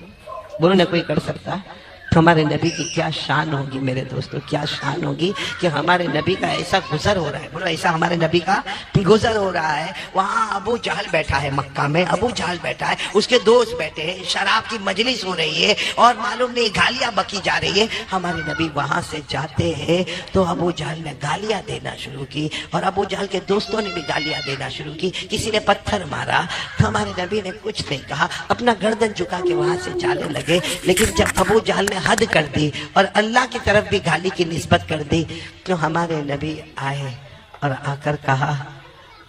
[SPEAKER 4] बोलो ना, कोई कर सकता? तो हमारे नबी की क्या शान होगी मेरे दोस्तों, क्या शान होगी कि हमारे नबी का ऐसा गुजर हो रहा है। बोलो ऐसा हमारे नबी का गुजर हो रहा है। वहाँ अबू जहल बैठा है, मक्का में अबू जहल बैठा है, उसके दोस्त बैठे हैं, शराब की मजलिस हो रही है और मालूम नहीं गालियां बकी जा रही है। हमारे नबी वहां से जाते हैं तो अबू जहल ने गालियां देना शुरू की और अबू जहल के दोस्तों ने भी गालियां देना शुरू की, किसी ने पत्थर मारा। तो हमारे नबी ने कुछ नहीं कहा, अपना गर्दन झुका के वहां से जाने लगे। लेकिन जब अबू जहल ने हद कर दी और अल्लाह की तरफ भी गाली की निस्बत कर दी तो हमारे नबी आए और आकर कहा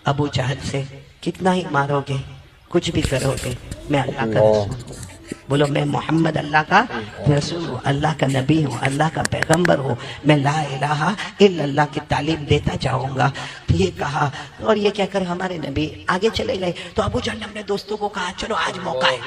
[SPEAKER 4] अबू जहल से, कितना ही मारोगे, कुछ भी करोगे, मैं अल्लाह का रसूल हूँ। बोलो मैं मोहम्मद अल्लाह का रसूल हूँ, अल्लाह का नबी हूँ, अल्लाह का पैगंबर हूँ, मैं ला इलाहा इल्लल्लाह की तालीम देता जाऊंगा। ये कहा और ये कहकर हमारे नबी आगे चले गए। तो अबू जहल ने अपने दोस्तों को कहा चलो आज मौका है,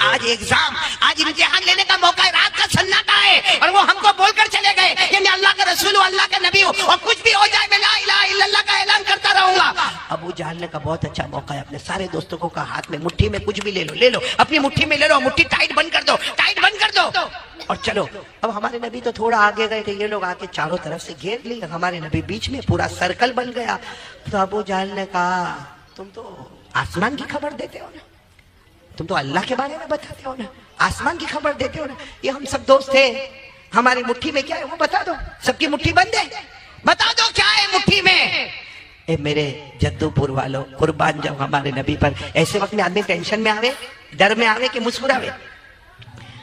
[SPEAKER 4] आज एग्जाम, आज इम्तिहान लेने का मौका है, रात का सन्नाटा है। और वो हमको बोलकर चले गए कि मैं अल्लाह का रसूल हूँ, अल्लाह का नबी हूँ और कुछ भी हो जाए मैं ला इलाहा इल्लल्लाह का ऐलान करता रहूंगा। अबू जहल ने कहा बहुत अच्छा मौका है, अपने सारे दोस्तों को कहा हाथ में मुट्ठी में कुछ भी ले लो, अपनी मुट्ठी में ले लो, मुट्ठी टाइट बंद कर दो, टाइट बंद कर दो और चलो। अब हमारे नबी तो थोड़ा आगे गए थे, ये लोग आके चारों तरफ से घेर लिए, हमारे नबी बीच में, पूरा सर्कल बन गया। तो अबू जहल ने कहा तुम तो आसमान की खबर देते हो ना, तुम तो अल्लाह के बारे में बताते हो ना, आसमान की खबर देते हो ना, ये हम सब दोस्त थे, हमारी मुट्ठी में क्या है वो बता दो, सबकी मुट्ठी बंद है, बता दो क्या है मुट्ठी में। ए मेरे जद्दूपुर वालों, कुर्बान जाओ हमारे नबी पर। ऐसे वक्त में आदमी टेंशन में आवे, डर में आवे कि मुस्कुरावे?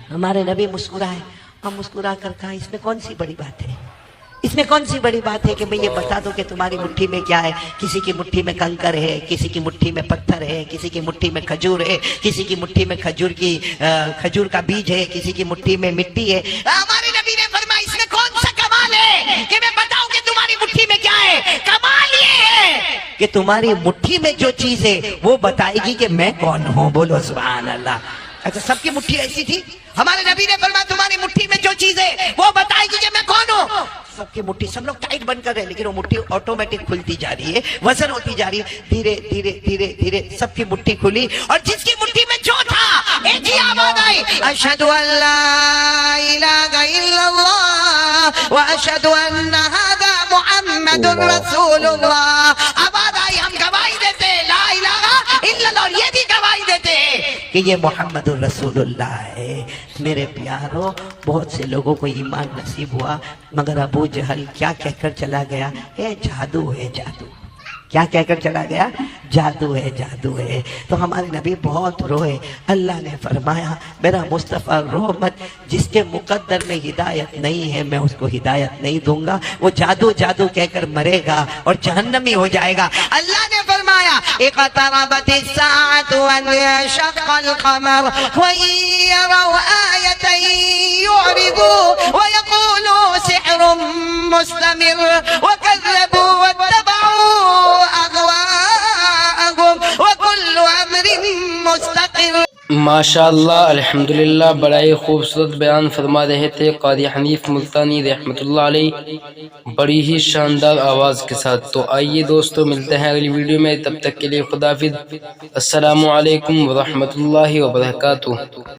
[SPEAKER 4] हमारे नबी मुस्कुराए और मुस्कुरा कर कहा इसमें कौन सी बड़ी बात है, इसमें कौन सी बड़ी बात है कि मैं ये बता दूं कि तुम्हारी मुट्ठी में क्या है। किसी की मुट्ठी में कंकर है, किसी की मुट्ठी में पत्थर है, किसी की मुट्ठी में खजूर है, किसी की मुट्ठी में खजूर का बीज है, किसी की मुट्ठी में मिट्टी है। हमारे नबी ने फरमाया इसमें कौन सा कमाल है कि मैं बताऊं कि तुम्हारी मुट्ठी में क्या है। कमाल ये है कि तुम्हारी मुट्ठी में जो चीज है वो बताएगी कि मैं कौन हूं। बोलो सुभान अल्लाह। اچھا سب کی مٹھی ایسی تھی؟ ہمارے نبی نے فرمایا تمہاری مٹھی میں جو چیز ہے وہ بتائے گی کہ میں کون ہوں. سب کی مٹھی، سب لوگ ٹائٹ بند کر رہے ہیں لیکن وہ مٹھی آٹومیٹک کھلتی جا رہی ہے، وزن ہوتی جا رہی ہے، دھیرے دھیرے دھیرے دھیرے سب کی مٹھی کھلی اور جس کی مٹھی میں جو تھا ایک ہی آواز آئی، اشہد ان لا الہ الا اللہ واشہد ان ھذا محمد رسول اللہ. آواز آئی، ہم گواہی دیتے ہیں لا الہ الا اللہ، اور یہ بھی گواہی دیتے ہیں کہ یہ محمد الرسول اللہ ہے. میرے پیاروں، بہت سے لوگوں کو ایمان نصیب ہوا مگر ابو جہل کیا کہہ کر چلا گیا؟ اے جادو ہے جادو. کیا کہہ کر چلا گیا؟ جادو ہے جادو ہے. تو ہمارے نبی بہت روئے. اللہ نے فرمایا میرا مصطفیٰ رو مت، جس کے مقدر میں ہدایت نہیں ہے میں اس کو ہدایت نہیں دوں گا، وہ جادو جادو کہہ کر مرے گا اور جہنمی ہو جائے گا. اللہ نے فرمایا اقتربت الساعة وانشق القمر وإن يروا آية يعرضوا ويقولوا سحر مستمر وكذبوا واتبعوا أهواءهم وكل أمر مستقر.
[SPEAKER 2] ماشاءاللہ الحمدللہ، بڑا ہی خوبصورت بیان فرما رہے تھے قاری حنیف ملتانی رحمۃ اللہ علیہ، بڑی ہی شاندار آواز کے ساتھ. تو آئیے دوستو ملتے ہیں اگلی ویڈیو میں، تب تک کے لیے خدا حافظ. السلام علیکم ورحمۃ اللہ وبرکاتہ.